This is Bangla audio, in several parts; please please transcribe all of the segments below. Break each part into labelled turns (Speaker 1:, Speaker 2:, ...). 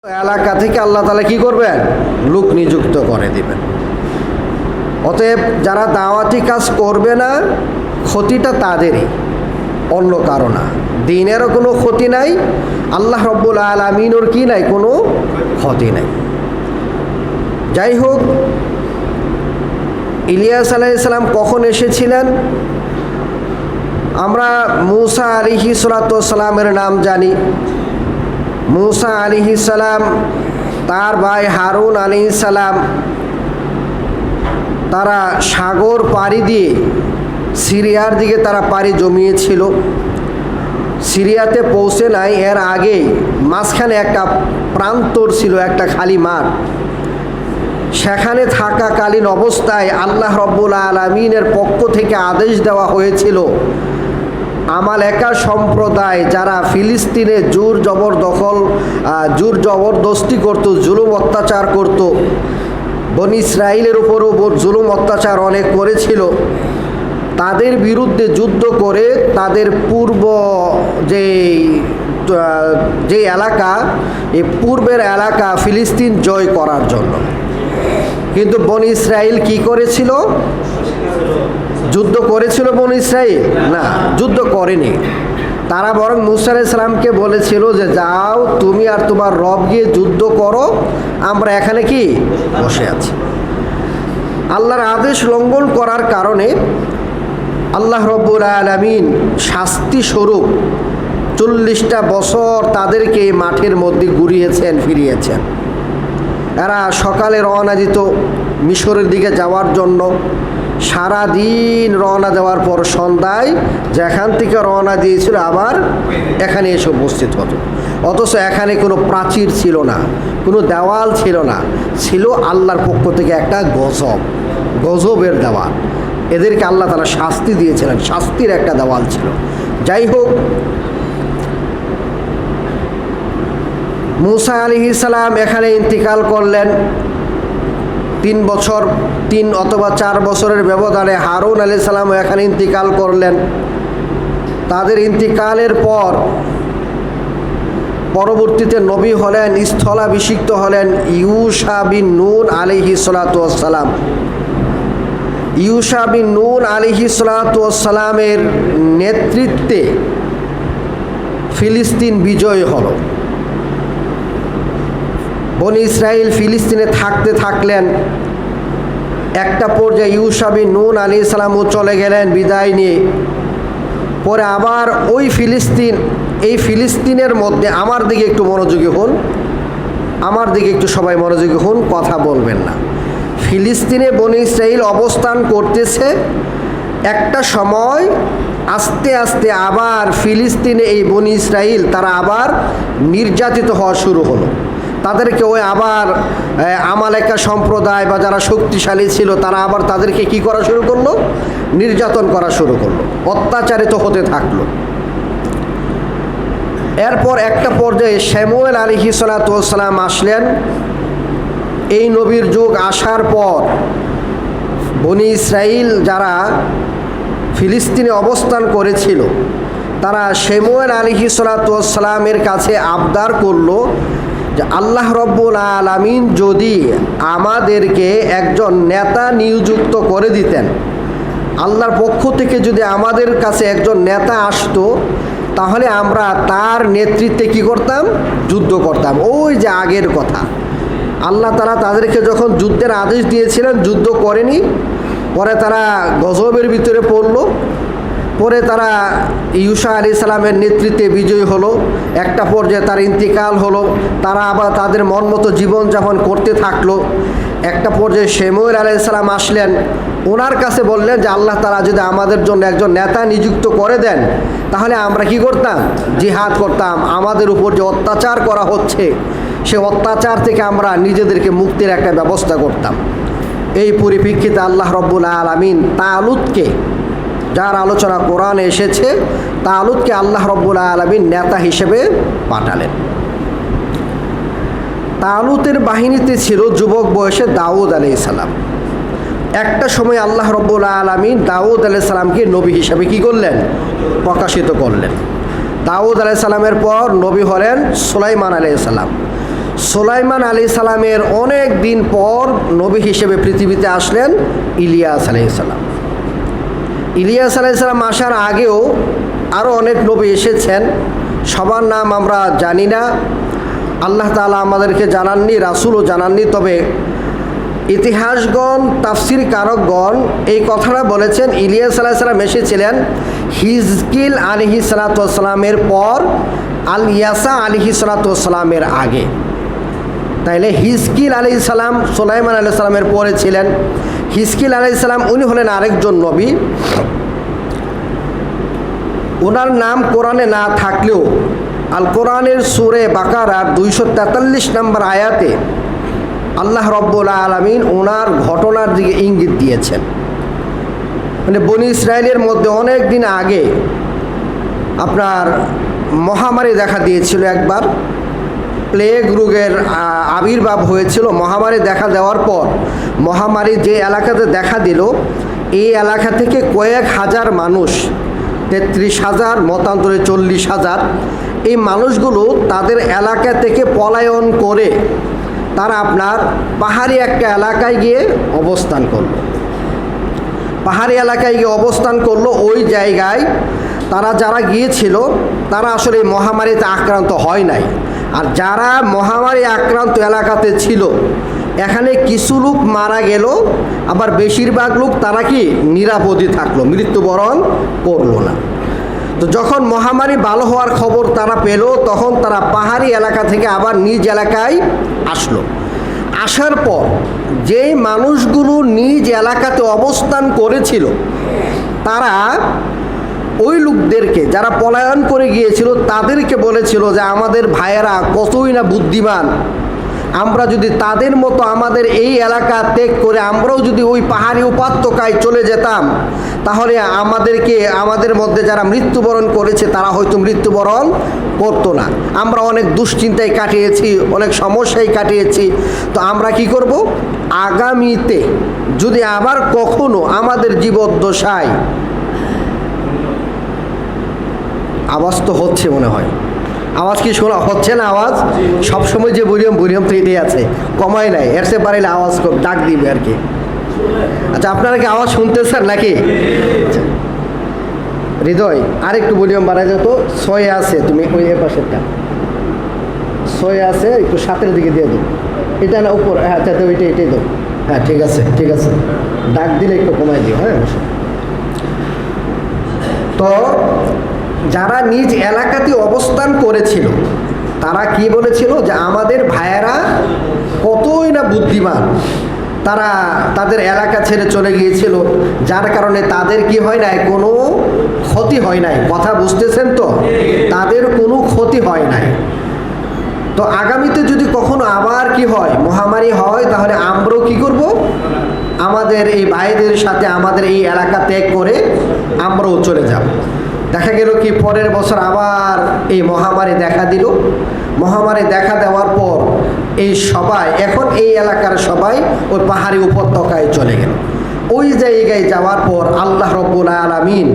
Speaker 1: এলাকা থেকে আল্লাহ তাআলা কি করবেন? লোক নিযুক্ত করে দিবেন। অতএব যারা দাওয়াতি কাজ করবে না, ক্ষতিটা তাদেরই, অন্য কারো না। দ্বীনেরও কোনো ক্ষতি নাই, আল্লাহ রব্বুল আলামিনের কি নাই, কোনো ক্ষতি নাই। যাই হোক, ইলিয়াস আলাইহিস সালাম কখন এসেছিলেন? আমরা মূসা আলাইহিস সালামের নাম জানি। মূসা আলাইহিস সালাম, তার ভাই হারুন আলাইহিস সালাম, তারা সাগর পাড়ি দিয়ে সিরিয়ার দিকে তারা পাড়ি জমিয়েছিল। সিরিয়াতে পৌঁছে নাই, এর আগে মাঝখানে একটা প্রান্তর ছিল, একটা খালি মাঠ। সেখানে থাকাকালীন অবস্থায় আল্লাহ রব্বুল আলামিনের পক্ষ থেকে আদেশ দেওয়া হয়েছিল, আমালেকা সম্প্রদায় যারা ফিলিস্তিনে জোর জবরদস্তি করত, জুলুম অত্যাচার করত, বনি ইসরাইলের উপরও জুলুম অত্যাচার অনেক করেছিল, তাদের বিরুদ্ধে যুদ্ধ করে তাদের পূর্ব যে এলাকা, এই পূর্বের এলাকা ফিলিস্তিন জয় করার জন্য। কিন্তু বনি ইসরাইল কি করেছিল? যুদ্ধ করেছিল বনি ইসরাইল? না, যুদ্ধ করেনি। তারা বরং মূসা আলাইহিস সালামকে বলেছিল যে যাও তুমি আর তোমার রব গিয়ে যুদ্ধ করো, আমরা এখানে কি বসে আছি। আল্লাহর আদেশ লঙ্ঘন করার কারণে আল্লাহ রব্বুল আলামিন শাস্তি স্বরূপ 40টা বছর তাদেরকে মাঠের মধ্যে ঘুরিয়েছেন, ফিরিয়েছেন। এরা সকালে রওনা দিত মিশরের দিকে যাওয়ার জন্য। সারা দিন রওনা দেওয়ার পর সন্ধ্যায় যেখান থেকে রওনা দিয়েছিল আবার এখানে এসে উপস্থিত হতো। অথচ এখানে কোনো প্রাচীর ছিল না, কোনো দেওয়াল ছিল না, ছিল আল্লাহর পক্ষ থেকে একটা গজবের দেওয়াল। এদেরকে আল্লাহ তাআলা শাস্তি দিয়েছিলেন, শাস্তির একটা দেওয়াল ছিল। যাই হোক, মূসা আলাইহিস সালাম এখানে ইন্তিকাল করলেন। 3 বছর, 3 অথবা 4 বছরের ব্যবধানে হারুন আলাইহিস সালাম এখানে ইন্তিকাল করলেন। তাদের ইন্তিকালের পর পরবর্তীতে নবী হলেন, স্থলাভিষিক্ত হলেন ইউশা বিন নুন আলাইহিস সালাতু ওয়াস সালাম। ইউশা বিন নুন আলাইহিস সালাতু ওয়াস সালামের নেতৃত্বে ফিলিস্তিন বিজয় হলো। বনি ইসরাইল ফিলিস্তিনে থাকলেন। একটা পর্যায়ে ইউশা বিন নুন আলাইহিস সালামও চলে গেলেন বিদায় নিয়ে। পরে আবার ওই এই ফিলিস্তিনের মধ্যে, আমার দিকে একটু মনোযোগী হন, আমার দিকে একটু সবাই মনোযোগী হন, কথা বলবেন না। ফিলিস্তিনে বনি ইসরাইল অবস্থান করতেছে। একটা সময় আস্তে আস্তে আবার ফিলিস্তিনে এই বনি ইসরাইল তারা আবার নির্যাতিত হওয়া শুরু হলো। তাদেরকে ওই আবার আমালেকা সম্প্রদায় বা যারা শক্তিশালী ছিল তারা আবার তাদেরকে কি করা শুরু করলো? নির্যাতন করা শুরু করলো, অত্যাচারিত হতে থাকলো। এরপর একটা পর্যায়ে শামূয়েল আলাইহিস সালাতু ওয়াস সালাম আসলেন। এই নবীর যুগ আসার পর বনি ইসরাইল যারা ফিলিস্তিনে অবস্থান করেছিল তারা শামূয়েল আলাইহিস সালাতু ওয়াস সালামের কাছে আবদার করলো যে আল্লাহ রব্বুল আলামিন যদি আমাদেরকে একজন নেতা নিযুক্ত করে দিতেন, আল্লাহর পক্ষ থেকে যদি আমাদের কাছে একজন নেতা আসতো, তাহলে আমরা তার নেতৃত্বে কি করতাম? যুদ্ধ করতাম। ওই যে আগের কথা, আল্লাহ তাআলা তাদেরকে যখন যুদ্ধের আদেশ দিয়েছিলেন, যুদ্ধ করেনি। পরে তারা গজবের ভিতরে পড়লো। পরে তারা ইউশা আলাইহিস সালামের নেতৃত্বে বিজয় হলো। একটা পর্যায়ে তার ইন্তিকাল হলো। তারা আবার তাদের মন মতো জীবনযাপন করতে থাকলো। একটা পর্যায়ে শামূয়েল আলাইহিস সালাম আসলেন। ওনার কাছে বললেন যে আল্লাহ তাআলা যদি আমাদের জন্য একজন নেতা নিযুক্ত করে দেন, তাহলে আমরা কি করতাম? জিহাদ করতাম। আমাদের উপর যে অত্যাচার করা হচ্ছে, সে অত্যাচার থেকে আমরা নিজেদেরকে মুক্তির একটা ব্যবস্থা করতাম। এই পরিপ্রেক্ষিতে আল্লাহ রব্বুল আলামিন তালুতকে, যার আলোচনা কোরআনে এসেছে, তালুতকে আল্লাহ রব্বুল আলামিন নেতা হিসেবে পাঠালেন। তালুতের বাহিনীতে ছিল যুবক বয়সে দাউদ আলাইহিস সালাম। একটা সময় আল্লাহ রব্বুল আলামিন দাউদ আলাইহিস সালামকে নবী হিসেবে কি করলেন? প্রকাশিত করলেন। দাউদ আলাইহিস সালামের পর নবী হলেন সুলাইমান আলাইহিস সালাম। সুলাইমান আলাইহিস সালামের অনেক দিন পর নবী হিসেবে পৃথিবীতে আসলেন ইলিয়াস আলাইহিস সালাম। ইলিয়াস আলাইহিস সালাম আসার আগেও আরও অনেক নবী এসেছেন, সবার নাম আমরা জানি না, আল্লাহ তাআলা আমাদেরকে জানাননি, রাসূলও জানাননি। তবে ইতিহাসগণ, তাফসির কারকগণ এই কথাটা বলেছেন, ইলিয়াস আলাইহিস সালাম এসেছিলেন হিজকিল আলাইহিস সালাতু ওয়াস সালামের পর, আল ইয়াসা আলাইহিস সালাতু ওয়াস সালামের আগে। তাইলে হিজকিল আলাইহিস সালাম সুলাইমান আলাইহিস সালামের পরে ছিলেন। হিজকিল আলাইহিস সালাম উনি হলেন আরেকজন নবী। ওনার নাম কোরআনে না থাকলেও আল কোরআনের সূরা বাকারার 243 নম্বর আয়াতে আল্লাহ রব্বুল আলামিন ওনার ঘটনার দিকে ইঙ্গিত দিয়েছেন। মানে বনি ইসরায়েলের মধ্যে অনেক দিন আগে আপনার মহামারী দেখা দিয়েছিল একবার, প্লেগ রোগের আবির্ভাব হয়েছিল। মহামারী দেখা দেওয়ার পর মহামারী যে এলাকাতে দেখা দিল, এই এলাকা থেকে কয়েক হাজার মানুষ, 33,000, মতান্তরে 40,000, এই মানুষগুলো তাদের এলাকা থেকে পলায়ন করে তারা আপনার পাহাড়ি একটা এলাকায় গিয়ে অবস্থান করলো। পাহাড়ি এলাকায় গিয়ে অবস্থান করলো। ওই জায়গায় তারা যারা গিয়েছিল তারা আসলে এই মহামারীতে আক্রান্ত হয় নাই। আর যারা মহামারী আক্রান্ত এলাকাতে ছিল, এখানে কিছু লোক মারা গেল, আবার বেশিরভাগ লোক তারা কি নিরাপদে থাকলো, মৃত্যুবরণ করলো না। তো যখন মহামারী ভালো হওয়ার খবর তারা পেল, তখন তারা পাহাড়ি এলাকা থেকে আবার নিজ এলাকায় আসলো। আসার পর যেই মানুষগুলো নিজ এলাকাতে অবস্থান করেছিল, তারা ওই লোকদেরকে, যারা পলায়ন করে গিয়েছিল, তাদেরকে বলেছিল যে আমাদের ভাইয়েরা কতই না বুদ্ধিমান, আমরা যদি তাদের মতো আমাদের এই এলাকা ত্যাগ করে আমরাও যদি ওই পাহাড়ি উপত্যকায় চলে যেতাম, তাহলে আমাদের মধ্যে যারা মৃত্যুবরণ করেছে তারা হয়তো মৃত্যুবরণ করতো না। আমরা অনেক দুশ্চিন্তায় কাটিয়েছি, অনেক সমস্যায় কাটিয়েছি। তো আমরা কি করব, আগামীতে যদি আবার কখনো আমাদের জীবদ্দশায়, আওয়াজ তো হচ্ছে মনে হয়, আওয়াজ কি শোনা হচ্ছে না? আওয়াজ সবসময় যে ভলিউম তো এটাই আছে, কমাই নাই, এর সে পারিলে আওয়াজ ডাক দিবে আর কি। আচ্ছা, আপনারা কি আওয়াজ শুনতেছেন নাকি? আচ্ছা, হৃদয় আরেকটু ভলিউম বাড়াই যেত। 6 আছে, তুমি ওই পাশেরটা 6 আছে, একটু 7-এর দিকে দিয়ে দাও। এটা না উপর, হ্যাঁ আচ্ছা, তো এটাই দাও। হ্যাঁ ঠিক আছে, ঠিক আছে, ডাক দিলে একটু কমাই দিও। হ্যাঁ, তো যারা নিজ এলাকাতে অবস্থান করেছিল তারা কি বলেছিল যে আমাদের ভাইয়েরা কতই না বুদ্ধিমান, তারা তাদের এলাকা ছেড়ে চলে গিয়েছিল, যার কারণে তাদের কি হয় নাই, কোনো ক্ষতি হয় নাই। কথা বুঝতেছেন তো? তাদের কোনো ক্ষতি হয় নাই। তো আগামীতে যদি কখনো আবার কি হয়, মহামারী হয়, তাহলে আমরাও কি করব, আমাদের এই ভাইদের সাথে আমাদের এই এলাকা ত্যাগ করে আমরাও চলে যাব। দেখা গেল কি পরের বছর আবার এই মহামারী দেখা দিল। মহামারী দেখা দেওয়ার পর এই সবাই, এখন এই এলাকার সবাই ওই পাহাড়ি উপত্যকায় চলে গেল। ওই জায়গায় যাওয়ার পর আল্লাহ রব্বুল আলামিন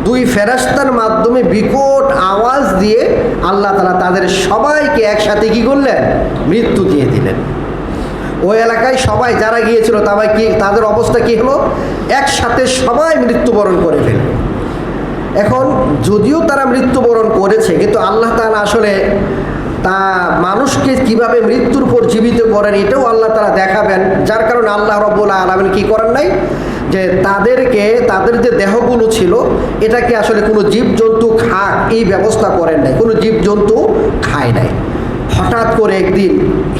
Speaker 1: 2 ফেরেশতার মাধ্যমে বিকট আওয়াজ দিয়ে আল্লাহ তাআলা তাদের সবাইকে একসাথে কি করলেন, মৃত্যু দিয়ে দিলেন। ওই এলাকায় সবাই যারা গিয়েছিল তাদের অবস্থা কি হলো, একসাথে সবাই মৃত্যুবরণ করে ফেলল। এখন যদিও তারা মৃত্যুবরণ করেছে, কিন্তু আল্লাহ তাআলা আসলে তা মানুষকে কিভাবে মৃত্যুর পর জীবিত করেন এটাও আল্লাহ তাআলা দেখাবেন। যার কারণে আল্লাহ রাব্বুল আলামিন কি করেন নাই, যে তাদের যে দেহগুলো ছিল এটাকে আসলে কোনো জীবজন্তু খাক এই ব্যবস্থা করেন নাই, কোনো জীবজন্তু খায় নাই। হঠাৎ করে একদিন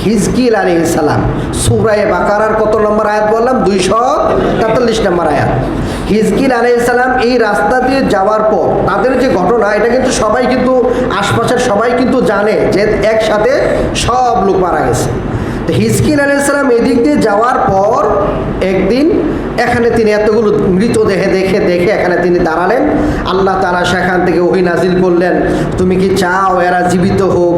Speaker 1: হিজকিল আলাইহিস সালাম, সূরা বাকারার কত নম্বর আয়াত বললাম, 243 নম্বর আয়াত। হিজকিল আলাইহিস সালাম এই রাস্তা দিয়ে যাওয়ার পর তাদের যে ঘটনা, এটা কিন্তু সবাই, কিন্তু আশপাশের সবাই কিন্তু জানে যে একসাথে সব লোক মারা গেছে। তো হিজকিল আলাইহিস সালাম এদিক দিয়ে যাওয়ার পর একদিন এখানে তিনি এতগুলো মৃতদেহে দেখে এখানে তিনি দাঁড়ালেন। আল্লাহ তাআলা সেখান থেকে ওহী নাজিল করলেন, তুমি কি চাও এরা জীবিত হোক?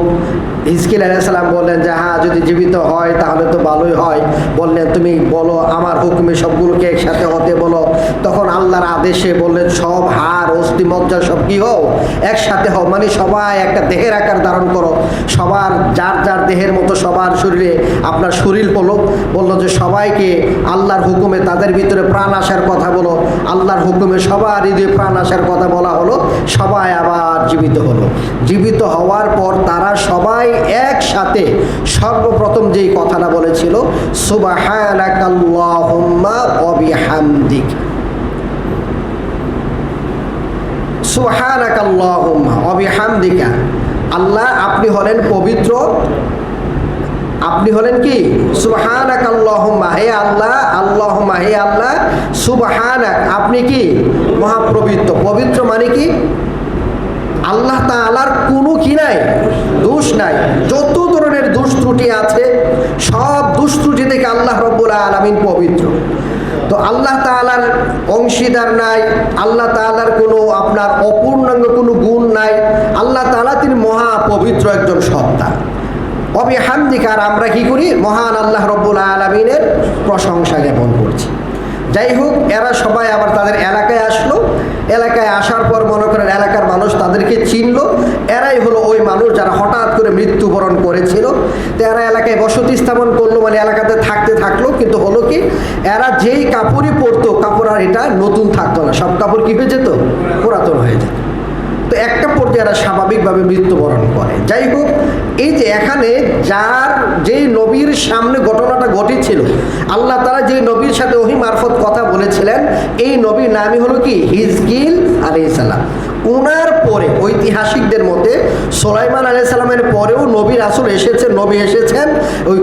Speaker 1: হিজকিল আলাইহিস সালাম বললেন যে হ্যাঁ, যদি জীবিত হয় তাহলে তো ভালোই হয়। বললেন তুমি বলো আমার হুকুমে সবগুলোকে একসাথে হতে বলো। তখন আল্লাহর আদেশে বললেন সব হাড় অস্থি মজ্জা সব কি হও, একসাথে হও, মানে সবাই একটা দেহের আকার ধারণ করো। সবার যার যার দেহের মতো সবার শরীরে আপনার শরীর হলো। বললো যে সবাইকে আল্লাহর হুকুমে তাদের ভিতরে প্রাণ আসার কথা বলো। আল্লাহর হুকুমে সবার হৃদয়ে প্রাণ আসার কথা বলা হলো। সবাই আবার জীবিত হলো। জীবিত হওয়ার পর তারা সবাই একসাথে সর্বপ্রথম যেই কথাটা বলেছিল, সুবহানাকাল্লাহুম্মা ওয়া বিহামদিক, সুবহানাকাল্লাহুম্মা ওয়া বিহামদিকা, আল্লাহ আপনি হলেন পবিত্র, আপনি হলেন কি সুবহানাকাল্লাহুম্মা, হে আল্লাহ, আল্লাহুম্মা হে আল্লাহ, সুবহানাক আপনি কি মহাপবিত্র। পবিত্র মানে কি আল্লাহ তাআলার কোনো কি নাই, দোষ নাই। যত ধরনের দোষ ত্রুটি আছে সব দোষ ত্রুটি থেকে আল্লাহ রব্বুল আলামিন পবিত্র। তো আল্লাহ তাআলার অংশীদার নাই, আল্লাহ তাআলার কোনো আপনার অপূর্ণাঙ্গ কোনো গুণ নাই। আল্লাহ তাআলা তিনি মহা পবিত্র একজন সত্তা। অবিহামদিকা, আর আমরা কি করি, মহান আল্লাহ রব্বুল আলামিনের প্রশংসা জ্ঞাপন করছি। যাই হোক, এরা সবাই আবার তাদের এলাকায় আসলো। এলাকায় আসার পর মনে করেন এলাকার মানুষ তাদেরকে চিনলো। এরাই হলো ওই মানুষ যারা হঠাৎ করে মৃত্যুবরণ করেছিল। তো এরা এলাকায় বসতি স্থাপন করলো, মানে এলাকাতে থাকতে থাকলো। কিন্তু হলো কি, এরা যেই কাপড়ই পরতো, কাপড় আর এটা নতুন থাকতো না, সব কাপড় কি হয়ে যেত, পুরাতন হয়ে যেত। তো একটা পর্যায়ে এরা স্বাভাবিকভাবে মৃত্যুবরণ করে। যাই হোক, এই যে এখানে যার যেই নবীর সামনে ঘটনাটা ঘটেছিল, আল্লাহ তাআলা যেই নবীর সাথে ওহী মারফত কথা বলেছিলেন, এই নবীর নামই হলো কি হিজকিল আলাইহিস সালাম। ওনার পরে ঐতিহাসিকদের মতে সুলাইমান আলাইহিস সালামের পরেও নবী রাসূল এসেছেন। নবী এসেছেন, ওই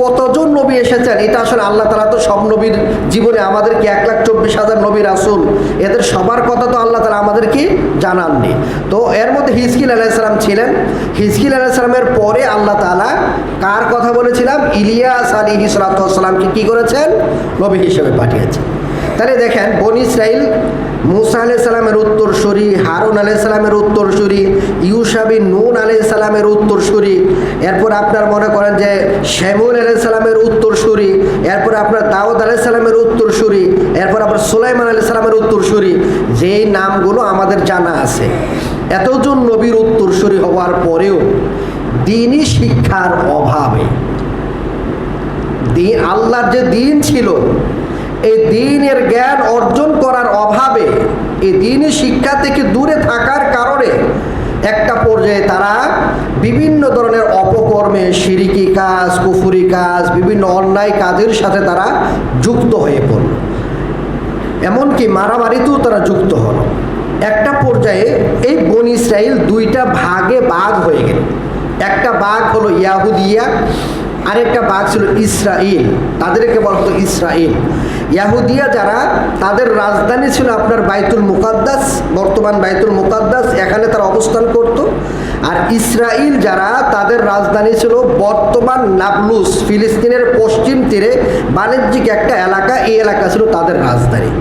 Speaker 1: কতজন নবী এসেছেন এটা আসলে আল্লাহ তাআলা তো সব নবীর জীবনে আমাদেরকে 1,24,000 নবী রাসূল, এদের সবার কথা তো আল্লাহ তাআলা আমাদেরকে জানাননি। তো এর মধ্যে হিজকিল আলাইহিস সালাম ছিলেন। হিজকিল আলাইহিস সালামের পরে আল্লাহ তাআলা কার কথা বলেছিলাম, ইলিয়াস আলাইহিস সালামকে কি করেছেন, নবী হিসেবে পাঠিয়েছেন। তাহলে দেখেন, বনি ইসরাইল মুসা আলাইহিস সালামের উত্তরসূরি, হারুন আলাইহিস সালামের উত্তরসূরি, ইউশা বিন নুন আলাইহিস সালামের উত্তরসূরি, এরপর আপনার মনে করেন যে শামুয়েল আলাইহিস সালামের উত্তরসূরি, এরপর আপনার দাউদ আলাইহিস সালামের উত্তরসূরি, এরপর আপনার সুলাইমান আলাইহিস সালামের উত্তরসূরি, যেই নামগুলো আমাদের জানা আছে। এতজন নবীর উত্তরসূরি হওয়ার পরেও দ্বীনি শিক্ষার অভাবে, আল্লাহর যে দ্বীন ছিল, এই দ্বীনের জ্ঞান অর্জন করার অভাবে, এই দ্বীনি শিক্ষা থেকে দূরে থাকার কারণে একটা পর্যায়ে তারা বিভিন্ন ধরনের অপকর্মে, শিরকি কাজ, কুফরি কাজ, বিভিন্ন অন্যায় কাজের সাথে তারা যুক্ত হয়ে পড়ল। এমনকি মারামারিতেও তারা যুক্ত হলো। একটা পর্যায়ে এই বনি ইসরাইল দুইটা ভাগে ভাগ হয়ে গেল। একটা ভাগ হলো ইয়াহুদিয়া, আরেকটা ভাগ ছিল ইসরাইল, তাদেরকে বলা হতো ইসরাইল। ইয়াহুদিয়া যারা, তাদের রাজধানী ছিল আপনার বাইতুল মুকাদ্দাস, বর্তমান বাইতুল মুকাদ্দাস, এখানে তারা অবস্থান করত। আর ইসরাইল যারা, তাদের রাজধানী ছিল বর্তমান নাবলুস, ফিলিস্তিনের পশ্চিম তীরে বাণিজ্যিক একটা এলাকা, এই এলাকা ছিল তাদের রাজধানী।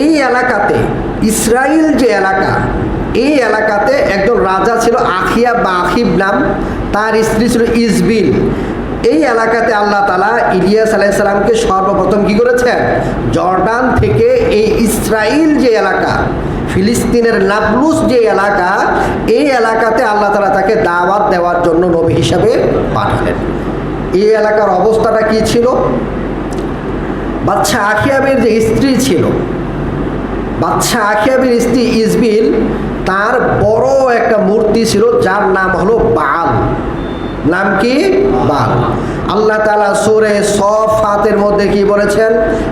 Speaker 1: এই এলাকাতে ইসরাইল যে এলাকা, এই এলাকাতে একজন রাজা ছিল আখিয়া বা আখিব নাম, তার স্ত্রী ছিল ইসবিল। এই এলাকাতে আল্লাহ তাআলা ইলিয়াস আলাইহিস সালামকে সর্বপ্রথম কি করেছেন, জর্ডান থেকে এই ইসরাইল যে এলাকা, ফিলিস্তিনের নাবলুস যে এলাকা, এই এলাকাতে আল্লাহ তাআলা তাকে দাওয়াত দেওয়ার জন্য নবী হিসাবে পাঠালেন। এই এলাকার অবস্থাটা কি ছিল, বাদশা আখিয়াবের যে স্ত্রী ছিল, বাদশা আখিয়াবের স্ত্রী ইসবিল, তার বড় একটা মূর্তি ছিল যার নাম হলো বাল। নাম কি, বাল। আল্লাহ তাআলা সূরা সফাতের মধ্যে কি বলেছেন,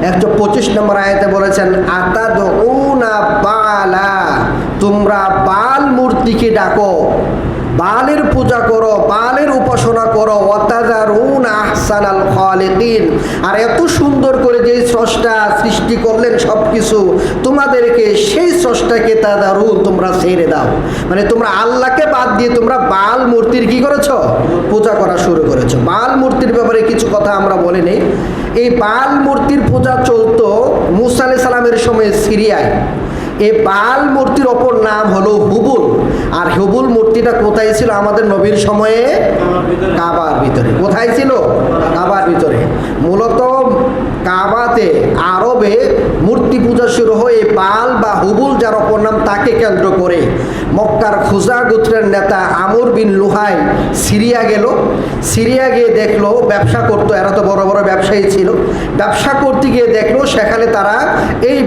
Speaker 1: 125 নম্বর আয়াতে বলেছেন, আতাদউনা বালা, তোমরা বাল মূর্তিকে ডাকো, বালের পূজা করো, বালের উপাসনা করো, ওয়াতাযারুন আহসানাল খালিকিন, আর এত সুন্দর করে যে স্রষ্টা সৃষ্টি করলেন সবকিছু, তোমাদেরকে সেই স্রষ্টাকে তাদারুন, তোমরা ছেড়ে দাও। মানে তোমরা আল্লাহকে বাদ দিয়ে তোমরা বাল মূর্তির কি করেছো, পূজা করা শুরু করেছো। বাল মূর্তির ব্যাপারে কিছু কথা আমরা বলে নেই। এই বাল মূর্তির পূজা চলতো মুসা আলাইহিস সালামের সময় সিরিয়ায়। এই বাল মূর্তির অপর নাম হলো হুবুল। আর হুবুল মূর্তিটা কোথায় ছিল আমাদের নবীর সময়ে? কাবার ভিতরে। কোথায় ছিল? কাবার ভিতরে। মূলত কাবাতে আরবে মূর্তি পূজা শুরু হয় বাল বা হুবুল যার অপর নাম তাকে কেন্দ্র করে। মক্কার খুজা গোত্রের নেতা আমর বিন লুহাই সিরিয়া গেল। সিরিয়া গিয়ে দেখলো, ব্যবসা করতো, এরা তো বড় বড় ব্যবসায়ী ছিল। ব্যবসা করতে গিয়ে দেখলো সেখানে তারা এই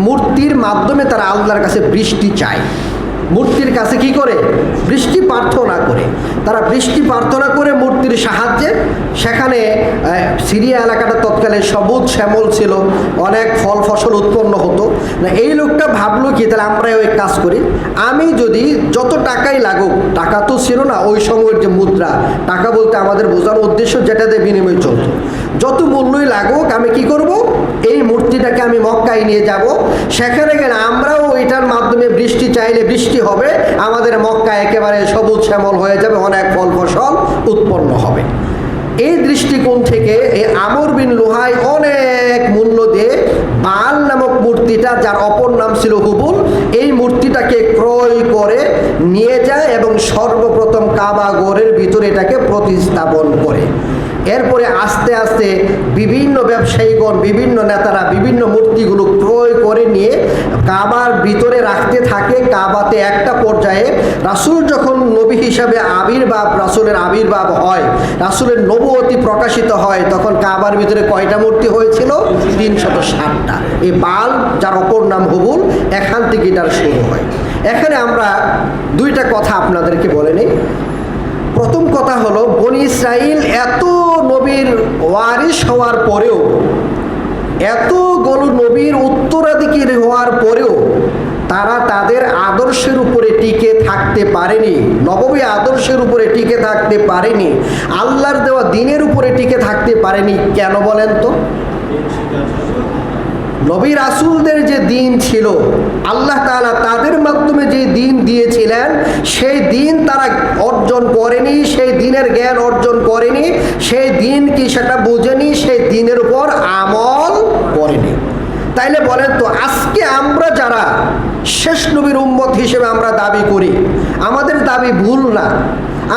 Speaker 1: মূর্তির মাধ্যমে তারা আল্লাহর কাছে বৃষ্টি চায়। মূর্তির কাছে কি করে? বৃষ্টি প্রার্থনা করে। তারা বৃষ্টি প্রার্থনা করে মূর্তির সাহায্যে। সেখানে সিরিয়া এলাকাটা তৎকালে সবুজ শ্যামল ছিল, অনেক ফল ফসল উৎপন্ন হতো। না, এই লোকটা ভাবলো কি, তাহলে আমরা ওই কাজ করি, আমি যদি যত টাকাই লাগুক, টাকা তো ছিল না ওই সময়ের যে মুদ্রা, টাকা বলতে আমাদের বোঝানোর উদ্দেশ্য যেটাতে বিনিময় চলত, যত মূল্যই লাগুক আমি কি করব, এই মূর্তিটাকে আমি মক্কায় নিয়ে যাব। সেখানে গেলে আমরাও এটার মাধ্যমে বৃষ্টি চাইলে বৃষ্টি হবে, আমাদের মক্কা একেবারে সবুজ শ্যামল হয়ে যাবে, অনেক ফল ফসল উৎপন্ন হবে। এই দৃষ্টিকোণ থেকে এই আমর বিন লুহাই অনেক মূল্য দিয়ে বাল নামক মূর্তিটা, যার অপর নাম ছিল হুবুল, এই মূর্তিটাকে ক্রয় করে নিয়ে যায় এবং সর্বপ্রথম কাবা ঘরের ভিতরে এটাকে প্রতিস্থাপন করে। এরপরে আস্তে আস্তে বিভিন্ন ব্যবসায়ীগণ, বিভিন্ন নেতারা বিভিন্ন মূর্তিগুলো ক্রয় করে নিয়ে কাবার ভিতরে রাখতে থাকে। কাবাতে একটা পর্যায়ে রাসূল যখন নবী হিসাবে আবির্ভাব, রাসূলের আবির্ভাব হয়, রাসূলের নবুয়তি প্রকাশিত হয়, তখন কাবার ভিতরে কয়টা মূর্তি হয়েছিল? 360টা। এই বাল যার অপর নাম হুবুল, এখান থেকে এটার শুরু হয়। এখানে আমরা দুইটা কথা আপনাদেরকে বলে নিই। প্রথম কথা হলো, বনি ইসরাইল এত নবীর ওয়ারিস হওয়ার পরেও, এতগুলো নবীর উত্তরাধিকারী হওয়ার পরেও তারা তাদের আদর্শের উপরে টিকে থাকতে পারেনি, নববী আদর্শের উপরে টিকে থাকতে পারেনি, আল্লাহর দেওয়া দ্বীনের উপরে টিকে থাকতে পারেনি। কেন বলেন তো? নবী রাসূলদের যে দ্বীন ছিল, আল্লাহ তাআলা তাদের মাধ্যমে যে দ্বীন দিয়েছিলেন, সেই দ্বীন তারা অর্জন করেনি, সেই দ্বীনের জ্ঞান অর্জন করেনি, সেই দ্বীন কি সেটা বুঝেনি, সেই দ্বীনের উপর আমল করেনি। তাইলে বলেন তো, আজকে আমরা যারা শেষ নবীর উম্মত হিসেবে আমরা দাবি করি, আমাদের দাবি ভুল না,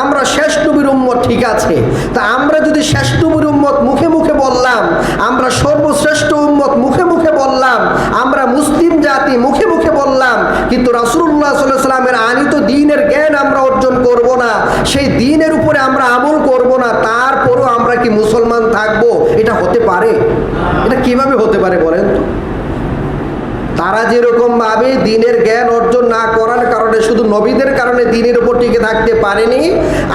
Speaker 1: আমরা শেষ নবীর উম্মত, ঠিক আছে। তা আমরা যদি শেষ নবীর উম্মত মুখে মুখে বললাম, আমরা সর্বশ্রেষ্ঠ উম্মত মুখে মুখে বললাম, আমরা মুসলিম জাতি মুখে মুখে বললাম, কিন্তু রাসূলুল্লাহ সাল্লাল্লাহু আলাইহি ওয়াসাল্লামের আনিত দ্বীনের জ্ঞান আমরা অর্জন করব না, সেই দ্বীনের উপরে আমরা আমল করব না, তারপরও আমরা কি মুসলমান থাকব? এটা হতে পারে? এটা কিভাবে হতে পারে বলেন তো? তারা যেরকম ভাবে দ্বীনের জ্ঞান অর্জন না করার কারণে, শুধু নবীদের কারণে দ্বীনের উপর টিকে থাকতে পারেনি,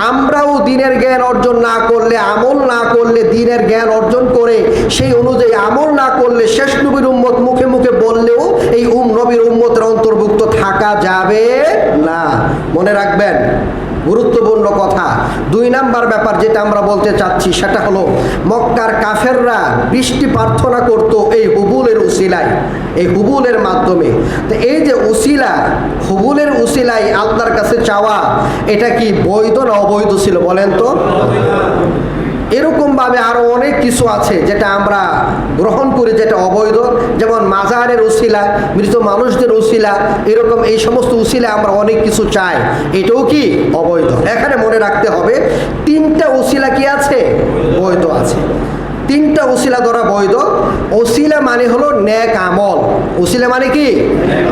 Speaker 1: আমরাও দ্বীনের জ্ঞান অর্জন না করলে, আমল না করলে, দ্বীনের জ্ঞান অর্জন করে সেই অনুযায়ী আমল না করলে, শেষ নবীর উম্মত মুখে মুখে বললেও এই নবীর উম্মতের অন্তর্ভুক্ত থাকা যাবে না। মনে রাখবেন, গুরুত্বপূর্ণ কথা। 2 নাম্বার ব্যাপার যেটা আমরা বলতে চাচ্ছি, সেটা হলো মক্কার কাফেররা বৃষ্টি প্রার্থনা করত এই হুবুলের উসিলায়, এই হুবুলের মাধ্যমে। তো এই যে উসিলা, হুবুলের উসিলায় আল্লাহর কাছে চাওয়া, এটা কি বৈধ না অবৈধ ছিল বলেন তো? এরকমভাবে আরও অনেক কিছু আছে যেটা আমরা গ্রহণ করি যেটা অবৈধ, যেমন মাজারের উসিলা, মৃত মানুষদের উসিলা, এরকম এই সমস্ত উসিলা আমরা অনেক কিছু চাই, এটাও কি অবৈধ। এখানে মনে রাখতে হবে 3টা উসিলা কি আছে? বৈধ আছে। 3টা উসিলা ধরা বৈধ। উসিলা মানে হলো নেক আমল। উসিলা মানে কি?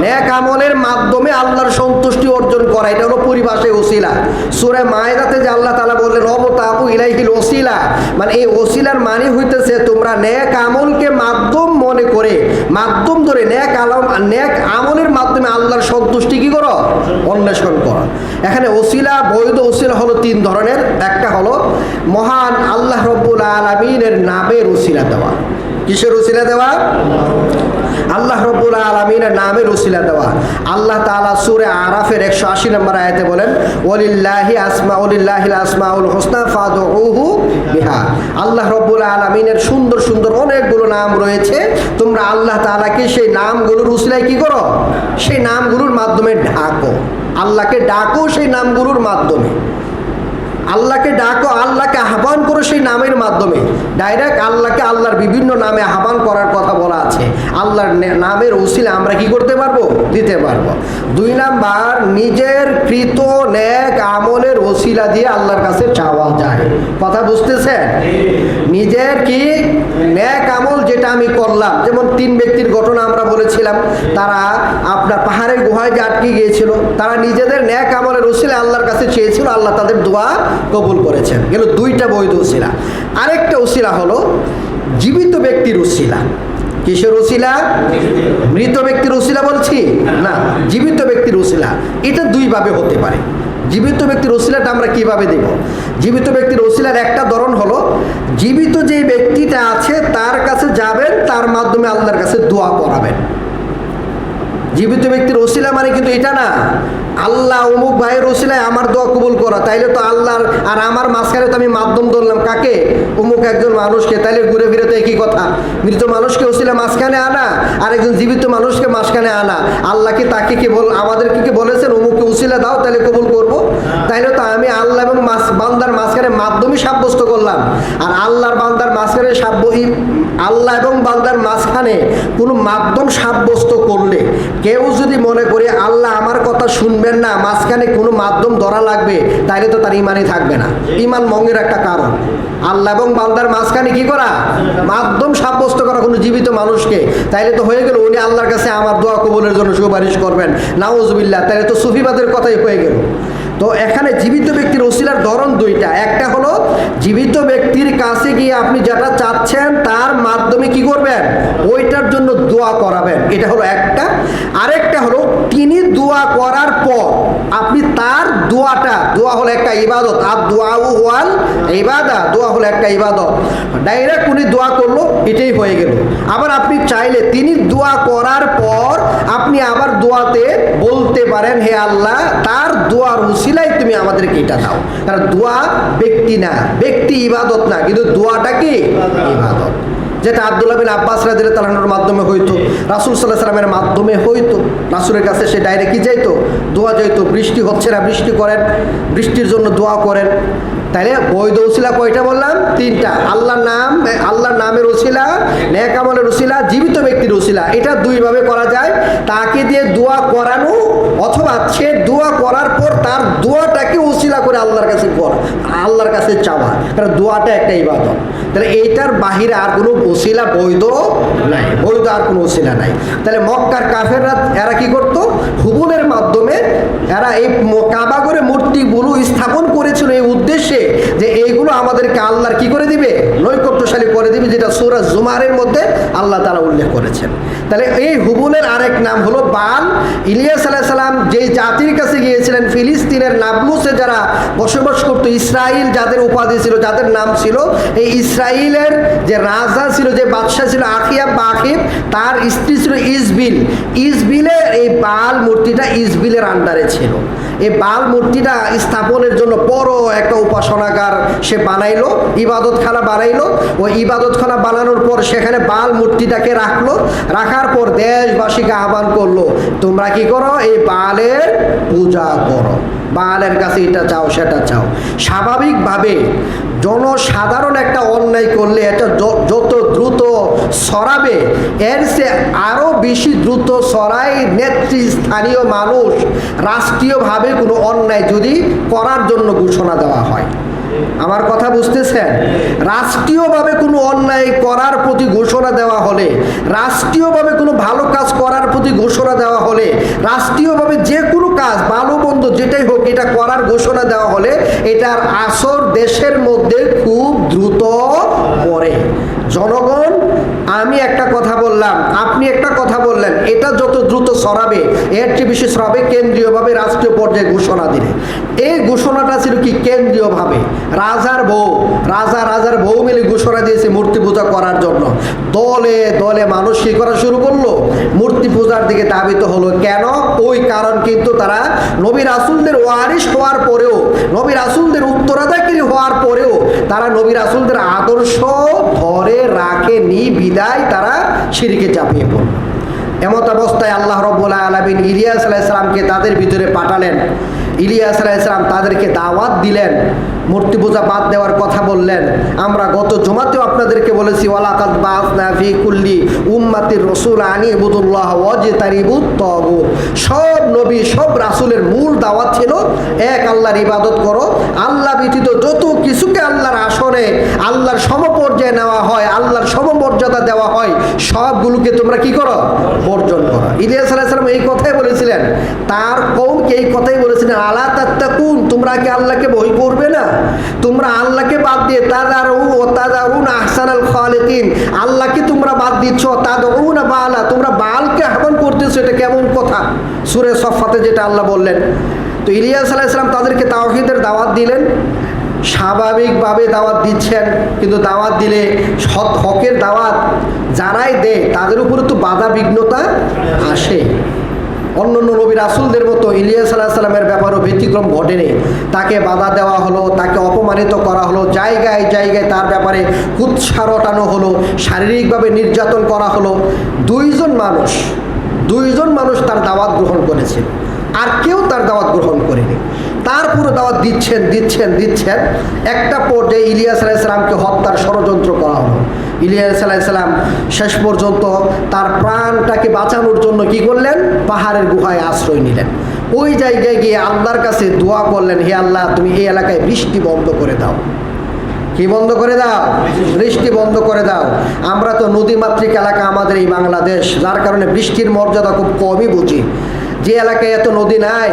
Speaker 1: নেক আমলের মাধ্যমে আল্লাহর সন্তুষ্টি অর্জন করা, এটা হলো পরিভাষায় উসিলা। সূরা মায়েদাতে যে আল্লাহ তাআলা বললেন ওয়াবতাগু ইলাইহিল ওসিলা, মানে এই ওসিলার মানে হইতেছে তোমরা নেক আমলকে মাধ্যম মনে করে, মাধ্যম ধরে নেক আমলের মাধ্যমে আল্লাহর সন্তুষ্টি কি করো? অন্বেষণ করো। এখানে ওসিলা, বৈধ ওসিলা হলো 3 ধরনের। একটা হলো মহান আল্লাহ রব্বুল আলামিনের নামের উসিলা দেওয়া। কিসের উসিলা দেওয়া? আল্লাহ রব্বুল আলামিনের নামের উসিলা দেওয়া। আল্লাহ তাআলা সূরা আরাফের 180 নম্বর আয়াতে বলেন ওয়ালিল্লাহিল আসমাউল হুসনা ফাদউহু বিহা। আল্লাহ রব্বুল আলামিনের সুন্দর সুন্দর অনেকগুলো নাম রয়েছে, তোমরা আল্লাহ তাআলাকে সেই নামগুলোর উসিলায় কি করো? সেই নামগুলোর মাধ্যমে ডাকো। আল্লাহকে ডাকো সেই নামগুলোর মাধ্যমে। আল্লাহকে ডাকো, আল্লাহকে আহ্বান করো সেই নামের মাধ্যমে। ডাইরেক্ট আল্লাহকে আল্লাহর বিভিন্ন নামে আহ্বান করার কথা বলা আছে। আল্লাহর নামের উসিলা আমরা কি করতে পারবো? দিতে পারবো। 2 নাম্বার, নিজের কৃত নেক আমলের ওসিলা দিয়ে আল্লাহর কাছে চাওয়া যায়। কথা বুঝতেছেন? নিজের কি নেক আমল যেটা আমি করলাম, যেমন 3 ব্যক্তির ঘটনা আমরা বলেছিলাম, তারা আপনার পাহাড়ের গুহায় যে আটকে গিয়েছিল, তারা নিজেদের নেক আমলের ওসিলা আল্লাহর কাছে চেয়েছিল, আল্লাহ তাদের দোয়া কবুল করেছেন। গেল 2টা বৈধ ওসিলা। আরেকটা ওসিলা হলো জীবিত ব্যক্তির ওসিলা। কিসের ওসিলা? মৃত ব্যক্তির ওসিলা বলছি না, জীবিত ব্যক্তির ওসিলা। এটা 2 ভাবে হতে পারে। জীবিত ব্যক্তির ওসিলাটা আমরা কিভাবে দেব? জীবিত ব্যক্তির ওসিলার একটা ধরন হলো, জীবিত যে ব্যক্তিটা আছে তার কাছে যাবেন, তার মাধ্যমে আল্লাহর কাছে দোয়া করাবেন। জীবিত ব্যক্তির ওসিলা মানে কিন্তু এটা না, আল্লাহ অমুক ভাইয়ের ওসিলায় আমার দোয়া কবুল করা, তাইলে তো আল্লাহর আর আমার মাঝখানে তো আমি মাধ্যম ধরলাম কাকে? অমুক একজন মানুষকে, তাইলে ঘুরে ফিরে তো একই কথা। মৃত মানুষকে ওসিলা মাঝখানে আনা আর একজন জীবিত মানুষকে মাঝখানে আনা। আল্লাহ কি তাকে কি আমাদেরকে কি বলেছেন অমুককে ওসিলা দাও তাহলে কবুল করব? তাইলে তো আমি আল্লাহ এবং বান্দার মাঝখানে মাধ্যমই সাব্যস্ত করলাম। আর আল্লাহর বান্দার মাঝখানে আল্লাহ এবং বান্দার মাঝখানে কোনো মাধ্যম সাব্যস্ত করলে কেউ যদি মনে করে আল্লাহ আমার কথা শুনবেন না, মাঝখানে কোনো মাধ্যম ধরা লাগবে, তাইলে তো তার ইমানই থাকবে না। ইমান ভঙ্গের একটা কারণ আল্লাহ এবং বান্দার মাঝখানে কি করা? মাধ্যম সাব্যস্ত করা কোনো জীবিত মানুষকে, তাইলে তো হয়ে গেল উনি আল্লাহর কাছে আমার দোয়া কবুলের জন্য সুপারিশ করবেন, নাউজুবিল্লাহ, তাইলে তো সুফিবাদের কথাই হয়ে গেল। তো এখানে জীবিত ব্যক্তির ওসিলার ধরন 2টা। একটা হলো জীবিত ব্যক্তির কাছে গিয়ে আপনি যেটা চাচ্ছেন তার মাধ্যমে কি করবেন? ওইটার জন্য দোয়া করাবেন, এটা হলো একটা। আরেকটা হলো তিনি দোয়া করার পর আপনি তার দোয়া হলো একটা ইবাদত, আর দোয়া ওয়াল ইবাদা, দোয়া হলো একটা ইবাদত। ডাইরেক্ট উনি দোয়া করলো, এটাই হয়ে গেল। আবার আপনি চাইলে তিনি দোয়া করার পর আপনি আবার দোয়াতে বলতে পারেন, হে আল্লাহ তার দোয়ার উসিলাই তুমি আমাদেরকে এটা দাও। কারণ দোয়া ব্যক্তি না, ব্যক্তি ইবাদত না, কিন্তু দোয়াটা কি ইবাদত। যেটা আব্দুল্লাহ বিন আব্বাস রাদিয়াল্লাহু তাআলার মাধ্যমে হইতো, রাসূল সাল্লাল্লাহু আলাইহি সাল্লামের মাধ্যমে হইতো। রাসূলের কাছে সে ডাইরেক্ট কি যাইতো? দোয়া যাইতো, বৃষ্টি হচ্ছে না বৃষ্টি করেন, বৃষ্টির জন্য দোয়া করেন। তাইলে বৈধ ওসিলা কয়টা বললাম? 3টা। আল্লাহর নামের ওসিলা, নেক আমলের ওসিলা, জীবিত ব্যক্তির ওসিলা। এটা 2 ভাবে করা যায়। তাকে দিয়ে দোয়া করানো, অথবা সে দোয়া করার পর তার দোয়াটাকে ওসিলা করে আল্লাহর কাছে আল্লাহর কাছে চাওয়া। কারণ দোয়াটা একটা ইবাদত। তাহলে এইটার বাহিরে আর কোনো ওসিলা বৈধ নাই, বৈধ আর কোনো ওসিলা নাই। তাহলে মক্কার কাফেররা এরা কি করত? হুবুলের মাধ্যমে এরা এই কাবা করে মূর্তিগুলো স্থাপন করেছিল এই উদ্দেশ্যে যে এইগুলো আমাদেরকে আল্লাহর কি করে দিবে? নৈকট্যশালী করে দিবে, যেটা সূরা জুমারের মধ্যে আল্লাহ তাআলা উল্লেখ করেছেন। তাহলে এই হুবুলের আরেক নাম হলো বাল। ইলিয়াস আলাইহিস সালাম যেই জাতির কাছে গিয়েছিলেন, ফিলিস্তিনের নাবলুসে যারা বসবাস করতো, ইসরাইল যাদের উপাধি ছিল, যাদের নাম ছিল, এই ইসরাইলের যে রাজা ছিল, যে বাদশাহ ছিল আখিয়াব বা আখিব, তার স্ত্রী ছিল ইসবিল। ইসবিলের এই বাল মূর্তিটা ইসবিলের আন্ডারে ছিল। এই বাল মূর্তিটা স্থাপনের জন্য বড় একটা উপাসনাগার সে বানাইলো, ইবাদতখানা বানাইলো। ওই ইবাদতখানা বানানোর পর সেখানে বাল মূর্তিটাকে রাখলো। রাখার পর দেশবাসীকে আহ্বান করলো, তোমরা কি করো? এই বালের পূজা করো, বালের কাছে এটা চাও সেটা চাও। স্বাভাবিকভাবে জনসাধারণ একটা অন্যায় করলে এটা যত দ্রুত ছড়াবে, এর সে আরও বেশি দ্রুত ছড়ায় নেতৃস্থানীয় মানুষ রাষ্ট্রীয়ভাবে কোনো অন্যায় যদি করার জন্য ঘোষণা দেওয়া হয়। আমার কথা বুঝতেছেন? রাষ্ট্রীয়ভাবে কোনো অন্যায় করার প্রতি ঘোষণা দেওয়া হলে, রাষ্ট্রীয়ভাবে কোনো ভালো কাজ করার প্রতি ঘোষণা দেওয়া হলে, রাষ্ট্রীয়ভাবে যে কোনো কাজ ভালো মন্দ যেটাই হোক এটা করার ঘোষণা দেওয়া হলে এটার আসর দেশের মধ্যে খুব দ্রুত পড়ে। জনগণ, আমি একটা কথা বললাম, আপনি একটা কথা বললেন, এটা যত দ্রুত ছড়াবে এর চেয়ে বেশি ছড়াবে কেন্দ্রীয়ভাবে রাষ্ট্রীয় পর্যায়ে ঘোষণা দিলে। এই ঘোষণাটা ছিল কি? কেন্দ্রীয়ভাবে রাজার বউ মিলে ঘোষণা দিয়েছে মূর্তি পূজা করার জন্য। দলে দলে মানুষ কি করা শুরু করলো? মূর্তি পূজার দিকে ধাবিত হলো। কেন? ওই কারণ কিন্তু তারা নবী রাসূলদের ওয়ারিস হওয়ার পরেও, নবী রাসূলদের উত্তরাধিকারী হওয়ার পরেও তারা নবী রাসূলদের আদর্শ ধরে রাখেনি বিদায় তারা শিরকে চাপিয়ে পড়ল। এমত অবস্থায় আল্লাহ রাব্বুল আলামিন ইলিয়াস আলাইহিস সালামকে তাদের ভিতরে পাঠালেন। ইলিয়াস আলাইহিস সালাম তাদেরকে দাওয়াত দিলেন, মূর্তি পূজা বাদ দেওয়ার কথা বললেন। আমরা গত জুমাতেও আপনাদেরকে বলেছি, ওয়ালাকাদ বাআসনা ফি কুল্লি উম্মাতির রাসূলা আন ইবুদুল্লাহ ওয়াজতানিবুত তাগুত। সব নবী, সব রাসূলের মূল দাওয়াত ছিল এক আল্লাহর ইবাদত করো। আল্লাহ ব্যতীত যত কিছুকে আল্লাহর আসনে, আল্লাহর সমপর্যায়ে নেওয়া হয়, আল্লাহর সমমর্যাদা দেওয়া হয়, সবগুলোকে তোমরা কি করো? বর্জন করো। ইলিয়াস আলাইহিস সালাম এই কথাই বলেছিলেন, তার কওমকে এই কথাই বলেছিলেন, আলা তাত্তাকুন, তোমরা কি আল্লাহকে ভয় করবে না? তোমরা আল্লাহকে বাদ দিয়ে তাদারুনা আহসানাল খালিকিন, আল্লাহকে তোমরা বাদ দিচ্ছ, তাদউনা বালা, তোমরা বালকে আহ্বান করতেছো, এটা কেমন কথা? সূরা সফফাতে যেটা আল্লাহ বললেন। তো ইলিয়াস আলাইহিস সালাম তাদেরকে তাওহীদের দাওয়াত দিলেন, স্বাভাবিকভাবে দাওয়াত দিচ্ছেন, কিন্তু দাওয়াত দিলে হকের দাওয়াত যারাই দেয় তাদের উপরে তো বাধা বিঘ্নতা আসে। অন্যান্য নবী রাসূলদের মতো ইলিয়াস আলাইহিস সালামের ব্যাপারও ব্যতিক্রম ঘটেনি। তাকে বাধা দেওয়া হলো, তাকে অপমানিত করা হলো, জায়গায় জায়গায় তার ব্যাপারে কুৎসা রটানো হলো, শারীরিকভাবে নির্যাতন করা হলো। দুইজন মানুষ তার দাওয়াত গ্রহণ করেছে, আর কেউ তার দাওয়াত গ্রহণ করেনি। তার পুরো দাওয়াত দিচ্ছেন। একটা পর্যায়ে ইলিয়াস আলাইহিস সালামকে হত্যার ষড়যন্ত্র করা হলো। ইলিয়াস আলাইহিস সালাম শেষ পর্যন্ত তার প্রাণটাকে বাঁচানোর জন্য কি করলেন? পাহাড়ের গুহায় আশ্রয় নিলেন। ওই জায়গায় গিয়ে আল্লাহর কাছে দোয়া করলেন, হে আল্লাহ, তুমি এই এলাকায় বৃষ্টি বন্ধ করে দাও। কি বন্ধ করে দাও? বৃষ্টি বন্ধ করে দাও। আমরা তো নদীমাতৃক এলাকা আমাদের এই বাংলাদেশ, যার কারণে বৃষ্টির মর্যাদা খুব কমই বুঝি। যে এলাকায় এত নদী নাই,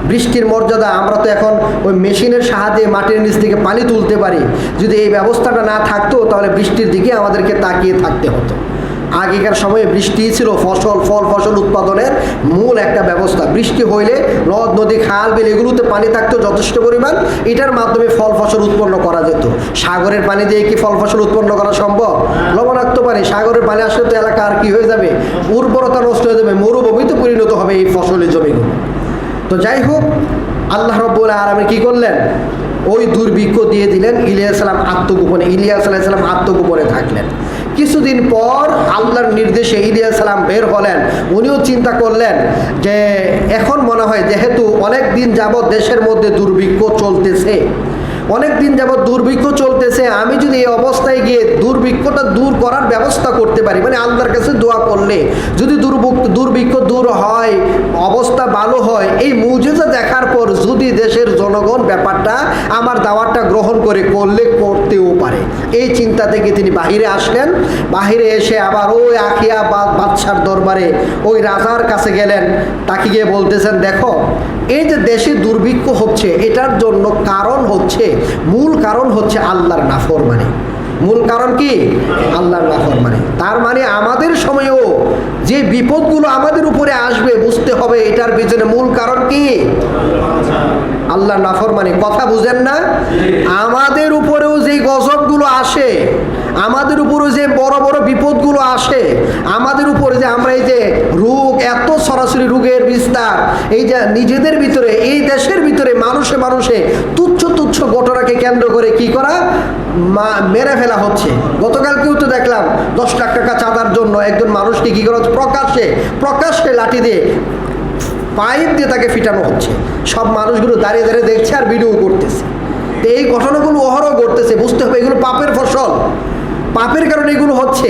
Speaker 1: বৃষ্টির মর্যাদা আমরা তো এখন ওই মেশিনের সাহায্যে মাটির নিচ থেকে পানি তুলতে পারি। যদি এই ব্যবস্থাটা না থাকতো তাহলে বৃষ্টির দিকে আমাদেরকে তাকিয়ে থাকতে হতো। আগেকার সময়ে বৃষ্টি ছিল ফসল উৎপাদনের মূল একটা ব্যবস্থা। বৃষ্টি হইলে নদ নদী খাল বিল এগুলোতে পানি থাকতো যথেষ্ট পরিমাণ, এটার মাধ্যমে ফসল উৎপন্ন করা যেত। সাগরের পানি দিয়ে কি ফসল উৎপন্ন করা সম্ভব? লবণাক্ত পানি, সাগরের পানি আসলে তো এলাকা আর কি হয়ে যাবে, উর্বরতা নষ্ট হয়ে যাবে, মরুভূমিতে পরিণত হবে এই ফসলের জমিগুলো। তো যাই হোক, আল্লাহ রাব্বুল আলামিন কি করলেন? ওই দুর্ভিক্ষ দিয়ে দিলেন। ইলিয়াস আলাইহিস সালাম আত্মগোপনে থাকলেন। কিছুদিন পর আল্লাহর নির্দেশে ইলিয়াস সালাম বের হলেন। উনিও চিন্তা করলেন যে এখন মনে হয় যেহেতু অনেক দিন যাবৎ দেশের মধ্যে দুর্ভিক্ষ চলতেছে, আমি যদি এই অবস্থায় গিয়ে দুর্ভিক্ষটা দূর করার ব্যবস্থা করতে পারি, মানে আল্লাহর কাছে দোয়া করলে যদি দুর্ভিক্ষ দূর হয়, অবস্থা ভালো হয়, এই মুজিজা দেখার পর যদি দেশের জনগণ ব্যাপারটা আমার দাওয়াতটা গ্রহণ করতেও পারে, এই চিন্তা থেকে তিনি বাহিরে আসলেন। বাহিরে এসে আবার ওই আখিয়া বাদশার দরবারে ওই রাজার কাছে গেলেন। তাকে গিয়ে বলতেছেন, দেখো এই যে দেশে দুর্ভিক্ষ হচ্ছে, এটার জন্য মূল কারণ হচ্ছে আল্লাহর নাফরমানি। মূল কারণ কি? আল্লাহর নাফরমানি। তার মানে আমাদের সময়েও যে বিপদগুলো আমাদের উপরে আসবে, বুঝতে হবে এটার পিছনে মূল কারণ কি? আল্লাহর নাফরমানি। কথা বুঝেন না? আমাদের উপরেও যে গজবগুলো আসে, আমাদের উপরে যে বড় বড় বিপদগুলো আসে, আমাদের উপরে যে আমরা এই যে রোগ, এত সরাসরি রোগের বিস্তার, এই যে নিজেদের ভিতরে, এই দেশের ভিতরে মানুষে তুচ্ছ ঘটনাকে কেন্দ্র করে কি করা, মেরে ফেলা হচ্ছে। গতকালকেও তো দেখলাম 10 লাখ টাকা চাঁদার জন্য একজন মানুষকে কি করা হচ্ছে, প্রকাশ্যে লাঠি দিয়ে, পাইপ দিয়ে তাকে ফিটানো হচ্ছে। সব মানুষগুলো দাঁড়িয়ে দেখছে আর ভিডিও করতেছে। তো এই ঘটনাগুলো অহরহ ঘটতেছে। বুঝতে হবে এগুলো পাপের ফসল, পাপের কারণে এগুলো হচ্ছে।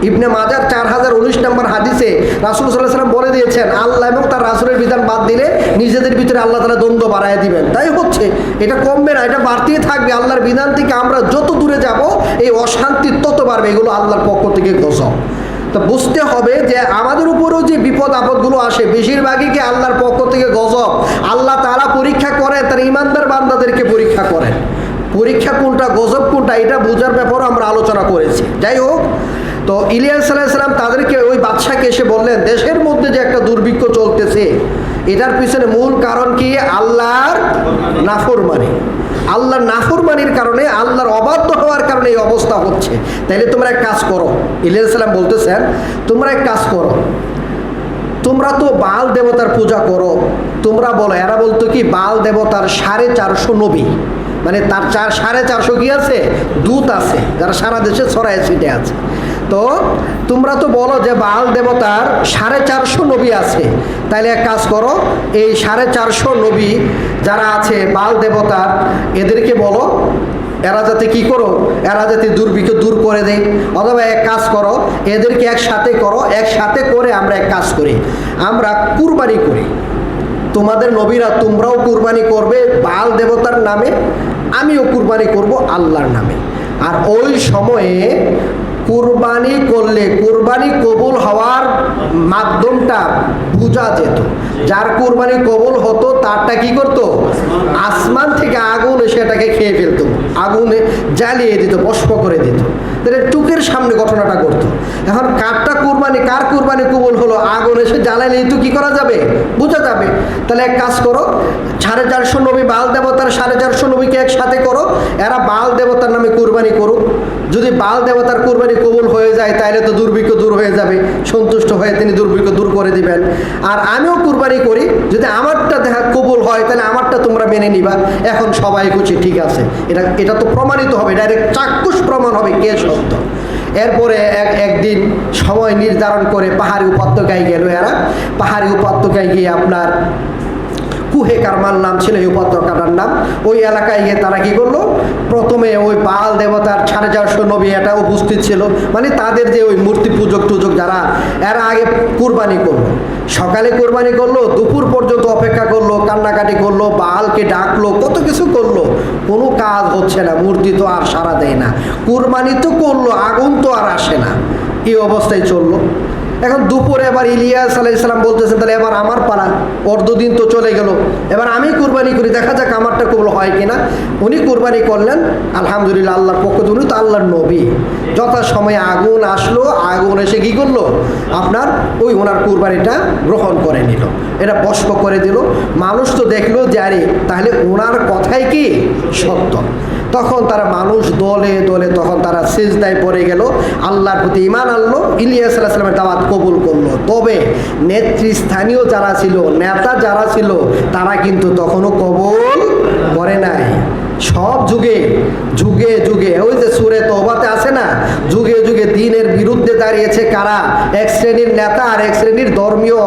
Speaker 1: ইবনে মাজার 4019 নম্বর হাদিসে রাসূল সাল্লাল্লাহু আলাইহি ওয়াসাল্লাম বলে দিয়েছেন, আল্লাহ এবং তার রাসূলের বিধান বাদ দিলে নিজেদের ভিতরে আল্লাহ তাআলা দ্বন্দ্ব বাড়ায় দিবেন। তাই হচ্ছে, এটা কমবে না, এটা বাড়তেই থাকবে। আল্লাহর বিধান থেকে আমরা যত দূরে যাব, এই অশান্তি তত বাড়বে। এগুলো আল্লাহর পক্ষ থেকে গজব। তো বুঝতে হবে যে আমাদের উপরেও যে বিপদ আপদগুলো আসে, বেশিরভাগই কি আল্লাহর পক্ষ থেকে গজব। আল্লাহ তাআলা পরীক্ষা করেন, তার ঈমানদার বান্দাদেরকে পরীক্ষা করেন। পরীক্ষা কোনটা, গজব কোনটা, এটা বোঝার ব্যাপারও আমরা আলোচনা করেছি। যাই হোক, তো ইলিয়াস আলাইহিস সালাম তাদেরকে, ওই বাদশাকে এসে বললেন, দেশের মধ্যে যে একটা দুর্ভিক্ষ চলতেছে, এটার পিছনে মূল কারণ কি? আল্লাহর নাফরমানি। আল্লাহর নাফরমানির কারণে, আল্লাহর অবাধ্য হওয়ার কারণে এই অবস্থা হচ্ছে। তাইলে তোমরা এক কাজ করো। ইলিয়াস সালাম বলতেছেন, তোমরা এক কাজ করো, তোমরা তো বাল দেবতার পূজা করো, তোমরা বলো। এরা বলতো কি, বাল দেবতার 450 নবী, মানে তার 450 কি আছে, দূত আছে, যারা সারা দেশে ছড়ায় ছিটে আছে। তো তোমরা তো বলো যে বাল দেবতার 450 নবী আছে, তাইলে এক কাজ করো, এই 450 নবী যারা আছে বাল দেবতার, এদেরকে বলো এরা যাতে কি করো, এরা যাতে দুর্ভিক্ষ দূর করে দেয়। অথবা এক কাজ করো, এদেরকে একসাথে করো, একসাথে করে আমরা এক কাজ করি, আমরা কুরবানি করি। তোমাদের নবীরা তোমরাও কুরবানি করবে বাল দেবতার নামে, আমিও কুরবানি করব আল্লাহর নামে। আর ওই সময়ে কুরবানি করলে কুরবানি কবুল হওয়ার মাধ্যমটা বোঝা যেত। যার কুরবানি কবুল হতো তারটা কি করতো, আসমান থেকে আগুন এসে এটাকে খেয়ে ফেলতো, আগুনে জ্বালিয়ে দিত, ভস্ম করে দিত। তাহলে টুকের সামনে ঘটনাটা করতো। এখন কারটা কুরবানি, কার কুরবানি কবুল হলো, আগুন এসে জ্বালাইলেই তো কি করা যাবে, বোঝা যাবে। তাহলে এক কাজ করো, 450 নবী বাল দেবতার 450 নবীকে একসাথে করো, এরা বাল দেবতার নামে কুরবানি করুক। যদি বাল দেবতার কুরবানি কবুল হয়ে যায় তাহলে তো দুর্ভিক্ষ দূর হয়ে যাবে, সন্তুষ্ট হয়ে তিনি দুর্ভিক্ষ দূর করে দিবেন। আর আমিও কুরবানি করি, যদি আমারটা দেখা কবুল হয় তাহলে আমারটা তোমরা মেনে নিবা। এখন সবাই খুশি, ঠিক আছে। এটা তো প্রমাণিত হবে, ডাইরেক্ট চাক্ষুষ প্রমাণ হবে কে সত্য। এরপরে একদিন সময় নির্ধারণ করে পাহাড়ি উপত্যকায় গেল এরা। পাহাড়ি উপত্যকায় গিয়ে আপনার কুহে কারমাল নাম ছিল এই উপত্যকাটার নাম। ওই এলাকায় গিয়ে তারা কি করলো, প্রথমে ওই বাল দেবতার 450 নবী এটা উপস্থিত ছিল, মানে তাদের যে ওই মূর্তি পূজক টুজক যারা, এরা আগে কুরবানি করলো। সকালে কুরবানি করলো, দুপুর পর্যন্ত অপেক্ষা করলো, কান্নাকাটি করলো, বালকে ডাকলো, কত কিছু করলো, কোনো কাজ হচ্ছে না। মূর্তি তো আর সাড়া দেয় না, কুরবানি তো করলো, আগুন তো আর আসে না। এই অবস্থায় চললো। এখন দুপুরে এবার ইলিয়াস আলাইহিস সালাম বলতেছেন, তাহলে এবার আমার পালা, অর্ধদিন তো চলে গেল, এবার আমি কুরবানি করি, দেখা যাক আমারটা কবুল হয় কিনা। উনি কুরবানি করলেন, আলহামদুলিল্লাহ আল্লাহর পক্ষ থেকে, উনি তো আল্লাহর নবী। যথাসময়ে আগুন আসলো, আগুন এসে কী করলো, আপনার ওই ওনার কুরবানিটা গ্রহণ করে নিল, এটা ভস্ম করে দিল। মানুষ তো দেখলো যে আরে তাহলে ওনার কথাই কি সত্য। তখন তারা মানুষ দলে দলে তখন তারা সিজদায় পড়ে গেল, আল্লাহর প্রতি ঈমান আনলো, ইলিয়াস আলাইহিস সালামের দাওয়াত কবুল করলো। তবে নেতৃস্থানীয় যারা ছিল, নেতা যারা ছিল, তারা কিন্তু তখনও কবুল করে নাই। সব যুগে যুগে যুগে, ওই যে সূরা তওবাতে আছে না, যুগে যুগে দ্বীনের বিরুদ্ধে দাঁড়িয়েছে কারা, এক শ্রেণীর নেতা আর এক শ্রেণীর ধর্মীয়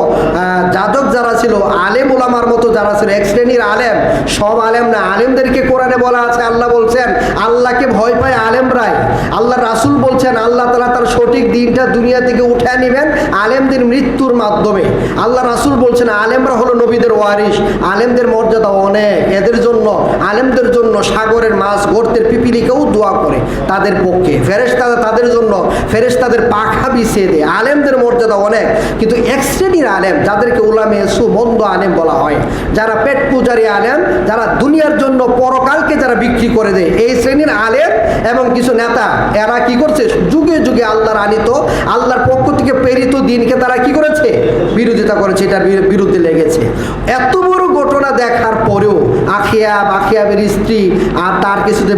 Speaker 1: যাজক যারা ছিল, আলেম ওলামার মতো যারা ছিল, এক শ্রেণীর আলেম। সব আলেম না, আলেমদেরকে কোরআনে বলা আছে, আল্লাহ বলছেন আল্লাহকে ভয় পায় আলেমরাই। আল্লাহ রাসূল বলছেন আল্লাহ তাআলা তার সঠিক দিনটা দুনিয়া থেকে উঠে নেবেন আলেমদের মৃত্যুর মাধ্যমে। আল্লাহ রাসূল বলছেন আলেমরা হলো নবীদের ওয়ারিস, আলেমদের মর্যাদা অনেক, এদের জন্য আলেমদের জন্য সাগরের মাছ, গর্তের পিপিলিকাও দোয়া করে তাদের পক্ষে, ফেরেশতারা তাদের জন্য ফেরেশতাদের পাখা বিছিয়ে দেয়। আলেমদের মর্যাদা অনেক। কিন্তু এক শ্রেণীর আলেম যাদেরকে উলামে সুবন্ধ আলেম বলা হয়, যারা পেট পূজারী আলেম, যারা দুনিয়ার জন্য পরকালকে যারা বিক্রি করে দেয়, এই শ্রেণীর আলেম এবং কিছু নেতা, এরা কি করছে, যুগে যুগে আল্লাহর আনিত, আল্লাহর পক্ষ থেকে প্রেরিত দিনকে তারা কি করেছে, বিরোধিতা করেছে, এটার বিরুদ্ধে লেগেছে। এত বড় ঘটনা দেখার পরেও আখিয়া বাখিয়াবের স্ত্রী আর তার কিছু যে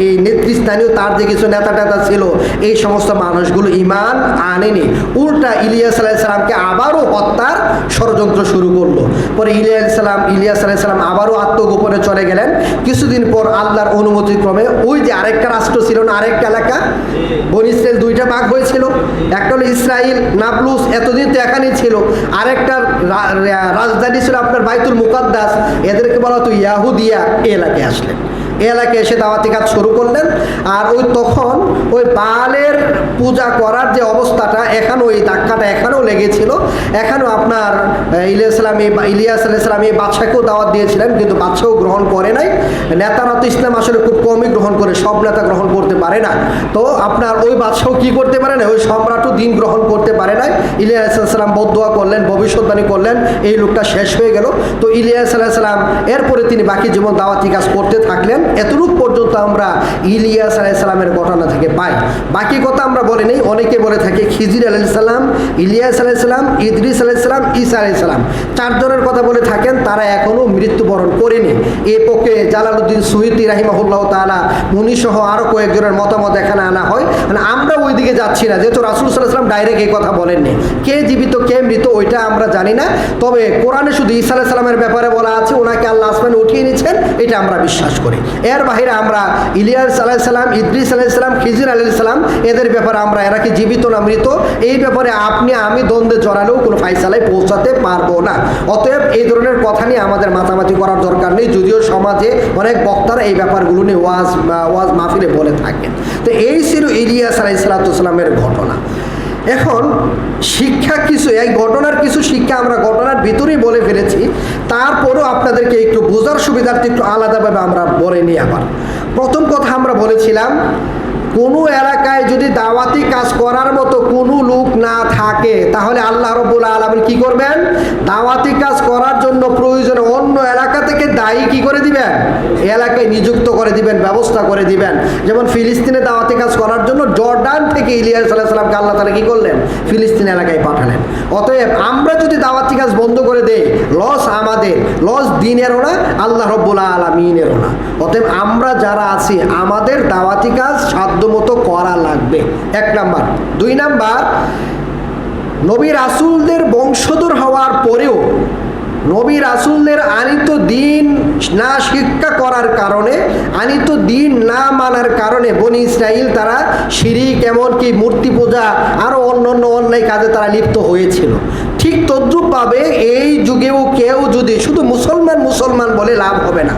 Speaker 1: এই নেতৃস্থানীয় তার যে কিছু নেতা টেতা ছিল, এই সমস্ত মানুষগুলো ঈমান আনেনি, উল্টা ইলিয়াস আলাইহিস সালামকে আবারও হত্যার ষড়যন্ত্র শুরু করলো। পরে ইলিয়াস আলাইহিস সালাম আবারও আত্মগোপনে চলে গেলেন। কিছুদিন পর আল্লাহর অনুমতি ক্রমে ওই যে আরেকটা রাষ্ট্র ছিল না, আরেকটা এলাকা, বনী ইসরাইল দুইটা ভাগ হয়েছিল, একটা হলো ইসরাইল, নাবলুস, এতদিন তো এখানেই ছিল। আরেকটা রাজধানী ছিল আপনার বাইতুল মুকাদ্দাস, এদেরকে বলা হতো ইয়াহুদিয়া। এই এলাকায় আসলেন, এই এলাকায় এসে দাওয়াতি কাজ শুরু করলেন। আর ওই তখন ওই বালের পূজা করার যে অবস্থাটা, এখানেও এই ধাক্কাটা এখানেও লেগেছিল। এখানেও আপনার ইলিয়াস আলাইহিস সালাম এই বাদশাকেও দাওয়াত দিয়েছিলেন, কিন্তু বাদশাও গ্রহণ করে নাই। নেতারা তো ইসলাম আসলে খুব কমই গ্রহণ করে, সব নেতা গ্রহণ করতে পারে না। তো আপনার ওই বাদশাও কি করতে পারে না, ওই সম্রাটও দিন গ্রহণ করতে পারে নাই। ইলিয়াস আলাইহিস সালাম বদদোয়া করলেন, ভবিষ্যৎবাণী করলেন, এই লোকটা শেষ হয়ে গেল। তো ইলিয়াস আলাইহিস সালাম এরপরে তিনি বাকি জীবন দাওয়াতি কাজ করতে থাকলেন। এতটুক পর্যন্ত আমরা ইলিয়াস আলাইহিস সালামের ঘটনা থেকে পাই। বাকি কথা আমরা বলি নেই, অনেকে বলে থাকে খিজির আলাইহিস সালাম, ইলিয়াস আলাইহিস সালাম, ইদ্রিস আলাইহিস সালাম, ঈসা আলাইহিস সালাম, চারজনের কথা বলে থাকেন, তারা এখনো মৃত্যুবরণ করেনি। এই পক্ষে জালালউদ্দিন সুয়ুতী রাহিমাহুল্লাহ তাআলা, উনি সহ আরো কয়েকজনের মতামত এখানে আনা হয়। মানে আমরা ওই দিকে যাচ্ছি না, যেহেতু রাসূল সাল্লাল্লাহু আলাইহি ওয়াসাল্লাম ডাইরেক্ট এই কথা বলেননি। কে জীবিত কে মৃত ওইটা আমরা জানি না। তবে কোরআনে শুধু ঈসা আলাইহিস সালামের ব্যাপারে বলা আছে ওনাকে আল্লাহ আসমানে উঠিয়ে নিয়েছেন, এটা আমরা বিশ্বাস করি। এর বাহিরে আমরা ইলিয়াস আলাইহিস সালাম, ইদ্রিস আলাইহিস সালাম, খিজির আলাইহিস সালাম এদের ব্যাপারে আমরা এরা কি জীবিত না মৃত এই ব্যাপারে আপনি আমি দ্বন্দ্বে জড়ালেও কোনো ফাইসালায় পৌঁছাতে পারবো না। অতএব এই ধরনের কথা নিয়ে আমাদের মাতামাতি করার দরকার নেই, যদিও সমাজে অনেক বক্তারা এই ব্যাপারগুলো নিয়ে ওয়াজ মাহফিলে বলে থাকেন। তো এই ছিল ইলিয়াস আলাইহিস সালামের ঘটনা। এখন শিক্ষা কিছু, এই ঘটনার কিছু শিক্ষা আমরা ঘটনার ভিতরেই বলে ফেলেছি, তারপরেও আপনাদেরকে একটু বোঝার সুবিধার্থে একটু আলাদাভাবে আমরা বলে নিই। আবার প্রথম কথা আমরা বলেছিলাম, কোনো এলাকায় যদি দাওয়াতি কাজ করার মতো কোনো লোক না থাকে তাহলে আল্লাহ রাব্বুল আলামিন কি করবেন, দাওয়াতি কাজ করার জন্য প্রয়োজনে অন্য এলাকা থেকে দায়ী কি করে দিবেন, এলাকায় নিযুক্ত করে দিবেন, ব্যবস্থা করে দিবেন। যেমন ফিলিস্তিনে দাওয়াতি কাজ করার জন্য জর্ডান থেকে ইলিয়াস আলাইহিস সালামকে আল্লাহ তাআলা কি করলেন, ফিলিস্তিন এলাকায় পাঠালেন। অতএব আমরা যদি দাওয়াতি কাজ বন্ধ করে দেই, লস আমাদের, লস দিনেরও না, আল্লাহ রাব্বুল আলামিনেরও না। অতএব আমরা যারা আছি আমাদের দাওয়াতি কাজ সাধ্যমতো করা লাগবে, এক নাম্বার। দুই নাম্বার, নবী রাসূলদের বংশধর হওয়ার পরেও নবী রাসূলদের আনিত দিন না শিক্ষা করার কারণে, আনিত দিন না মানার কারণে বনি ইসরাইল তারা শিরিক, এমনকি মূর্তি পূজা, আরও অন্যান্য অন্যায় কাজে তারা লিপ্ত হয়েছিল। ঠিক তদ্রূপভাবে এই যুগেও কেউ যদি শুধু মুসলমান মুসলমান বলে লাভ হবে না।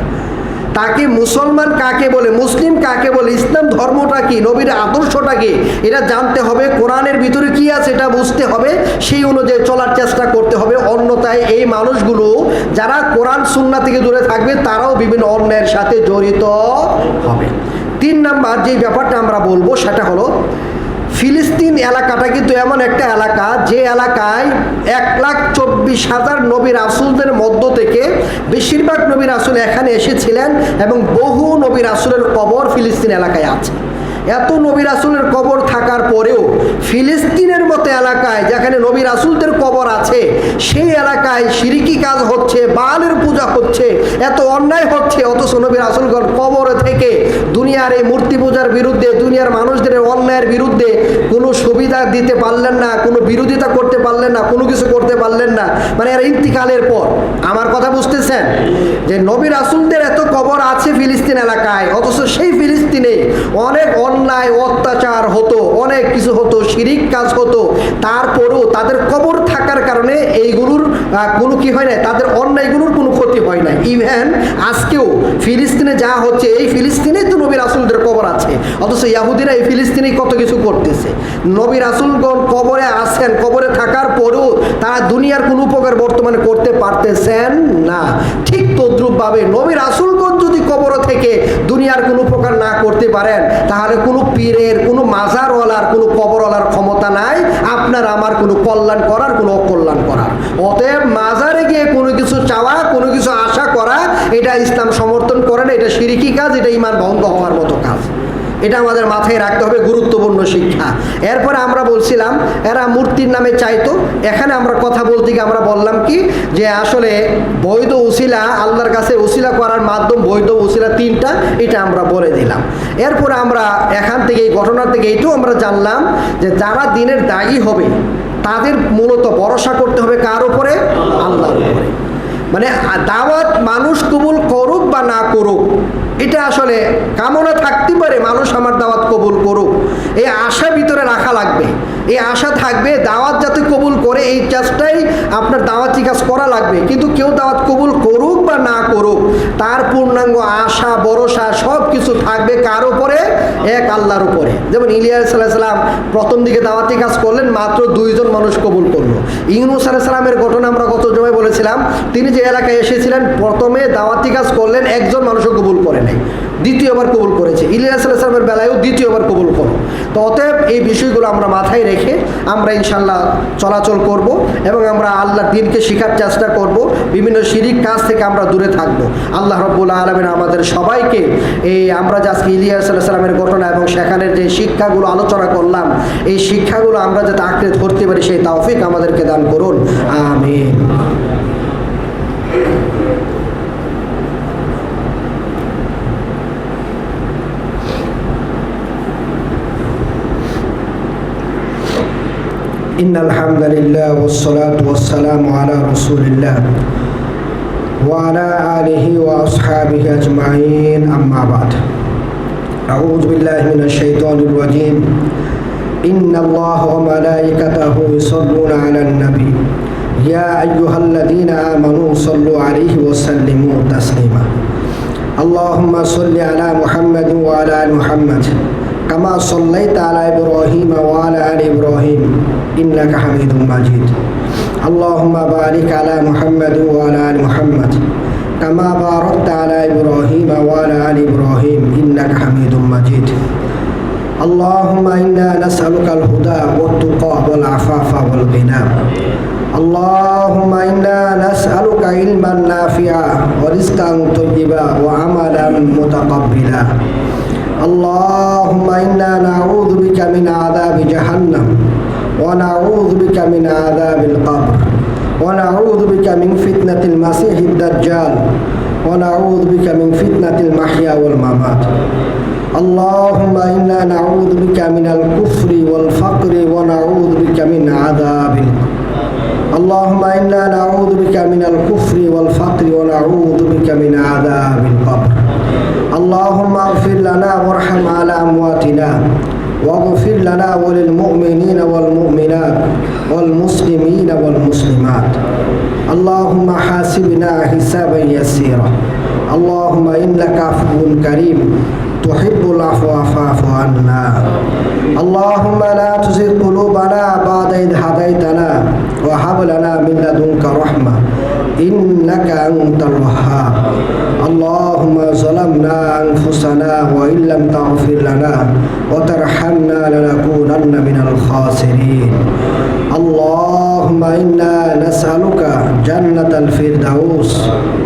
Speaker 1: তাকে মুসলমান কাকে বলে, মুসলিম কাকে বলে, ইসলাম ধর্মটা কি, নবীর আদর্শটা কি, এটা জানতে হবে। কোরআনের ভিতরে কি আছে এটা বুঝতে হবে, সেই অনুযায়ী চলার চেষ্টা করতে হবে। অন্যথায় এই মানুষগুলো যারা কোরআন সুন্নাহ থেকে দূরে থাকবে তারাও বিভিন্ন অন্যায়ের সাথে জড়িত হবে। তিন নাম্বার যে ব্যাপারটা আমরা বলবো সেটা হলো, ফিলিস্তিন এলাকাটা কিন্তু এমন একটা এলাকা যে এলাকায় 1,24,000 নবী রাসূলদের মধ্য থেকে বেশিরভাগ নবী রাসূল এখানে এসেছিলেন এবং বহু নবী রাসূলের কবর ফিলিস্তিন এলাকায় আছে। এত নবী রাসূলের কবর থাকার পরেও ফিলিস্তিনের মতো এলাকায় যেখানে নবী রাসূলদের কবর আছে সেই এলাকায় শিরকি কাজ হচ্ছে, বালের পূজা হচ্ছে, এত অন্যায় হচ্ছে। অথচ নবী রাসূলগণ কবর থেকে দুনিয়ার এই মূর্তি পূজার বিরুদ্ধে, দুনিয়ার মানুষদের অন্যায়ের বিরুদ্ধে কোনো সুবিধা দিতে পারলেন না, কোনো বিরোধিতা করতে পারলেন না, কোনো কিছু করতে পারলেন না। মানে এর ইন্তিকালের পর, আমার কথা বুঝতেছেন, যে নবী রাসূলদের এত কবর আছে ফিলিস্তিন এলাকায়, অথচ সেই ফিলিস্তিনে অনেক অন্যায় অত্যাচার হতো, অনেক কিছু হতো, শিরিক কাজ হতো। তারপরেও তাদের কবর থাকার কারণে এইগুলোর কোনো কি হয় না, তাদের অন্যায়গুলোর কোনো ক্ষতি হয় না। ইভেন আজকেও ফিলিস্তিনে যা হচ্ছে, এই ফিলিস্তিনে তো নবী রাসূলদের কবর আছে, অথচ ইহুদিরা এই ফিলিস্তিনে কত কিছু করতেছে। নবী রাসূলগণ কবরে আছেন, কবরে থাকার পরেও তারা দুনিয়ার কোনো উপকার বর্তমানে করতে পারতেছেন না। ঠিক তদ্রূপভাবে নবী রাসূলগণ যদি কবর থেকে দুনিয়ার কোনো উপকার না করতে পারেন, তাহলে কোনো পীরের, কোনো মাজারওয়ালার, কোনো কবরওয়ালার ক্ষমতা নাই আপনার আমার কোনো কল্যাণ করার, কোনো অকল্যাণ করার। অতএব মাজারে গিয়ে কোনো কিছু চাওয়া, কোনো কিছু আশা করা, এটা ইসলাম সমর্থন করে না, এটা শিরকি কাজ, এটা ঈমান ভঙ্গ হওয়ার মতো কাজ। এটা আমাদের মাথায় রাখতে হবে, গুরুত্বপূর্ণ শিক্ষা। এরপরে আমরা বলছিলাম এরা মূর্তির নামে চাইতো। এখানে আমরা কথা বলতে গিয়ে আমরা বললাম কি, যে আসলে বৈধ উসিলা, আল্লাহর কাছে উসিলা করার মাধ্যম বৈধ উসিলা তিনটা, এটা আমরা বলে দিলাম। এরপরে আমরা এখান থেকে, এই ঘটনার থেকে এইটাও আমরা জানলাম যে যারা দিনের দায়ী হবে তাদের মূলত ভরসা করতে হবে কার উপরে, আল্লাহর উপরে। মানে দাওয়াত মানুষ কবুল করুক বা না করুক, এটা আসলে কামনা থাকতে পারে মানুষ আমার দাওয়াত কবুল করুক, এই আশা ভিতরে রাখা লাগবে। এই আশা থাকবে দাওয়াত যাতে কবুল করে, এই চেষ্টাই আপনার দাওয়াতি কাজ করা লাগবে। কিন্তু কেউ দাওয়াত কবুল করুক বা না করুক, তার পূর্ণাঙ্গ আশা ভরসা সব কিছু থাকবে কার উপরে, এক আল্লাহর উপরে। যেমন ইলিয়াস আলাইহিস সালাম প্রথম দিকে দাওয়াতি কাজ করলেন, মাত্র 2 জন মানুষ কবুল করলো। ইউনূস আলাইহিস সালামের ঘটনা আমরা গত জমায় বলেছিলাম, তিনি যে এলাকায় এসেছিলেন প্রথমে দাওয়াতি কাজ করলেন, একজন মানুষও কবুল করে নাই, দ্বিতীয়বার কবুল করেছে। ইলিয়াস আলাইহিস সালামের বেলায়ও দ্বিতীয়বার কবুল করো। তো অতএব এই বিষয়গুলো আমরা মাথায় রেখে আমরা ইনশাল্লাহ চলাচল করব এবং আমরা আল্লাহর দ্বীনকে শেখার চেষ্টা করব, বিভিন্ন শিরিক কাজ থেকে আমরা দূরে থাকব। আল্লাহ রাব্বুল আলামিন আমাদের সবাইকে এই আমরা যে আজকে ইলিয়াস আলাইহিস সালামের ঘটনা এবং সেখানের যে শিক্ষাগুলো আলোচনা করলাম, এই শিক্ষাগুলো আমরা যাতে আঁকড়ে ধরতে পারি সেই তৌফিক আমাদেরকে দান করুন, আমিন। ইন্নাল হামদুলিল্লাহ ওয়াস সালাতু ওয়াস সালামু আলা রাসূলিল্লাহ وعلى آله وأصحابه أجمعين أما بعد أعوذ بالله من الشيطان الرجيم إن الله وملائكته يصلون على النبي يا أيها الذين آمنوا صلوا عليه وسلموا تسليما اللهم صل على محمد وعلى آل محمد كما صليت على إبراهيم وعلى آل إبراهيم إنك حميد مجيد اللهم بارك على محمد وعلى آل محمد كما باركت على إبراهيم وعلى آل إبراهيم إنك حميد مجيد اللهم إنا نسألك الهدى والتقى والعفاف والغنى اللهم إنا نسألك علما نافعا ورزقا طيبا وعملا متقبلا اللهم إنا نعوذ بك من عذاب جهنم ونعوذ بك من عذاب القبر ونعوذ بك من فتنة المسيح الدجال ونعوذ بك من فتنة المحيا والممات اللهم إنا نعوذ بك من الكفر والفقر ونعوذ بك من عذاب اللهم إنا نعوذ بك من الكفر والفقر ونعوذ بك من عذاب القبر اللهم اغفر لنا وارحم على أمواتنا واغفر لنا وللمؤمنين والمؤمنات والمسلمين والمسلمات اللهم حاسبنا حسابا يسيرا اللهم إنك عفو كريم تحب العفو فاعف عنا اللهم لا تزغ قلوبنا بعد إذ هديتنا وهب لنا من لدنك رحمة إنك أنت الوهاب اللهم ظلمنا أنفسنا وإن لم تغفر لنا وترحمنا لنكونن من الخاسرين اللهم إنا نسألك جنة الفردوس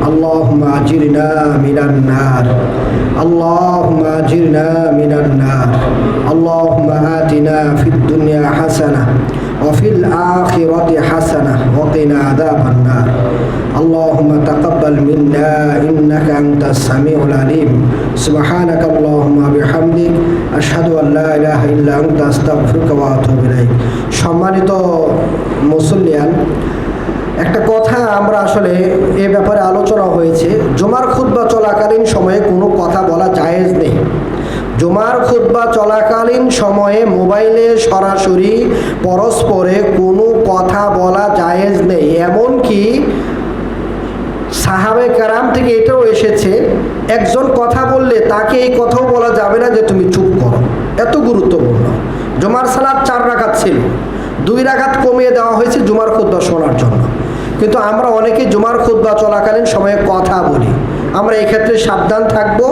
Speaker 1: اللهم أجرنا من النار اللهم أجرنا من النار اللهم آتنا في الدنيا حسنة وفي الآخرة حسنة وقنا عذاب النار اللهم تقبل منا إنك أنت السميع العليم سبحانك اللهم وبحمدك أشهد أن لا إله إلا أنت أستغفرك وأتوب إليك সম্মানিত মুসল্লিয়ান, একটা কথা আমরা আসলে এ ব্যাপারে আলোচনা হয়েছে, জুমার খুতবা চলাকালীন সময়ে কোনো কথা বলা জায়েজ নেই। জুমার খুতবা চলাকালীন সময়ে মোবাইলে সরাসরি পরস্পরে কোনো কথা বলা জায়েজ নেই। এমনকি সাহাবে কেরাম থেকে এটাও এসেছে, একজন কথা বললে তাকে এই কথাও বলা যাবে না যে তুমি চুপ করো। এত গুরুত্বপূর্ণ। জুমার সালাত 4 রাকাত ছিল, 2 রাকাত কমিয়ে দেওয়া হয়েছে জুমার খুতবা শোনার জন্য। কিন্তু আমরা অনেকে জুমার খুতবা চলাকালীন সময়ে কথা বলি। আমরা এক্ষেত্রে সাবধান থাকবো।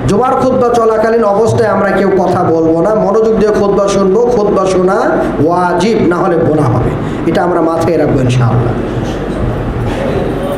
Speaker 1: জুমার খুতবা চলাকালীন অবস্থায় আমরা কেউ কথা বলবো না, মনোযোগ দিয়ে খুতবা শুনবো। খুতবা শোনা ওয়াজিব, না হলে গুনাহ হবে। এটা আমরা মাথায় রাখবো ইনশাআল্লাহ।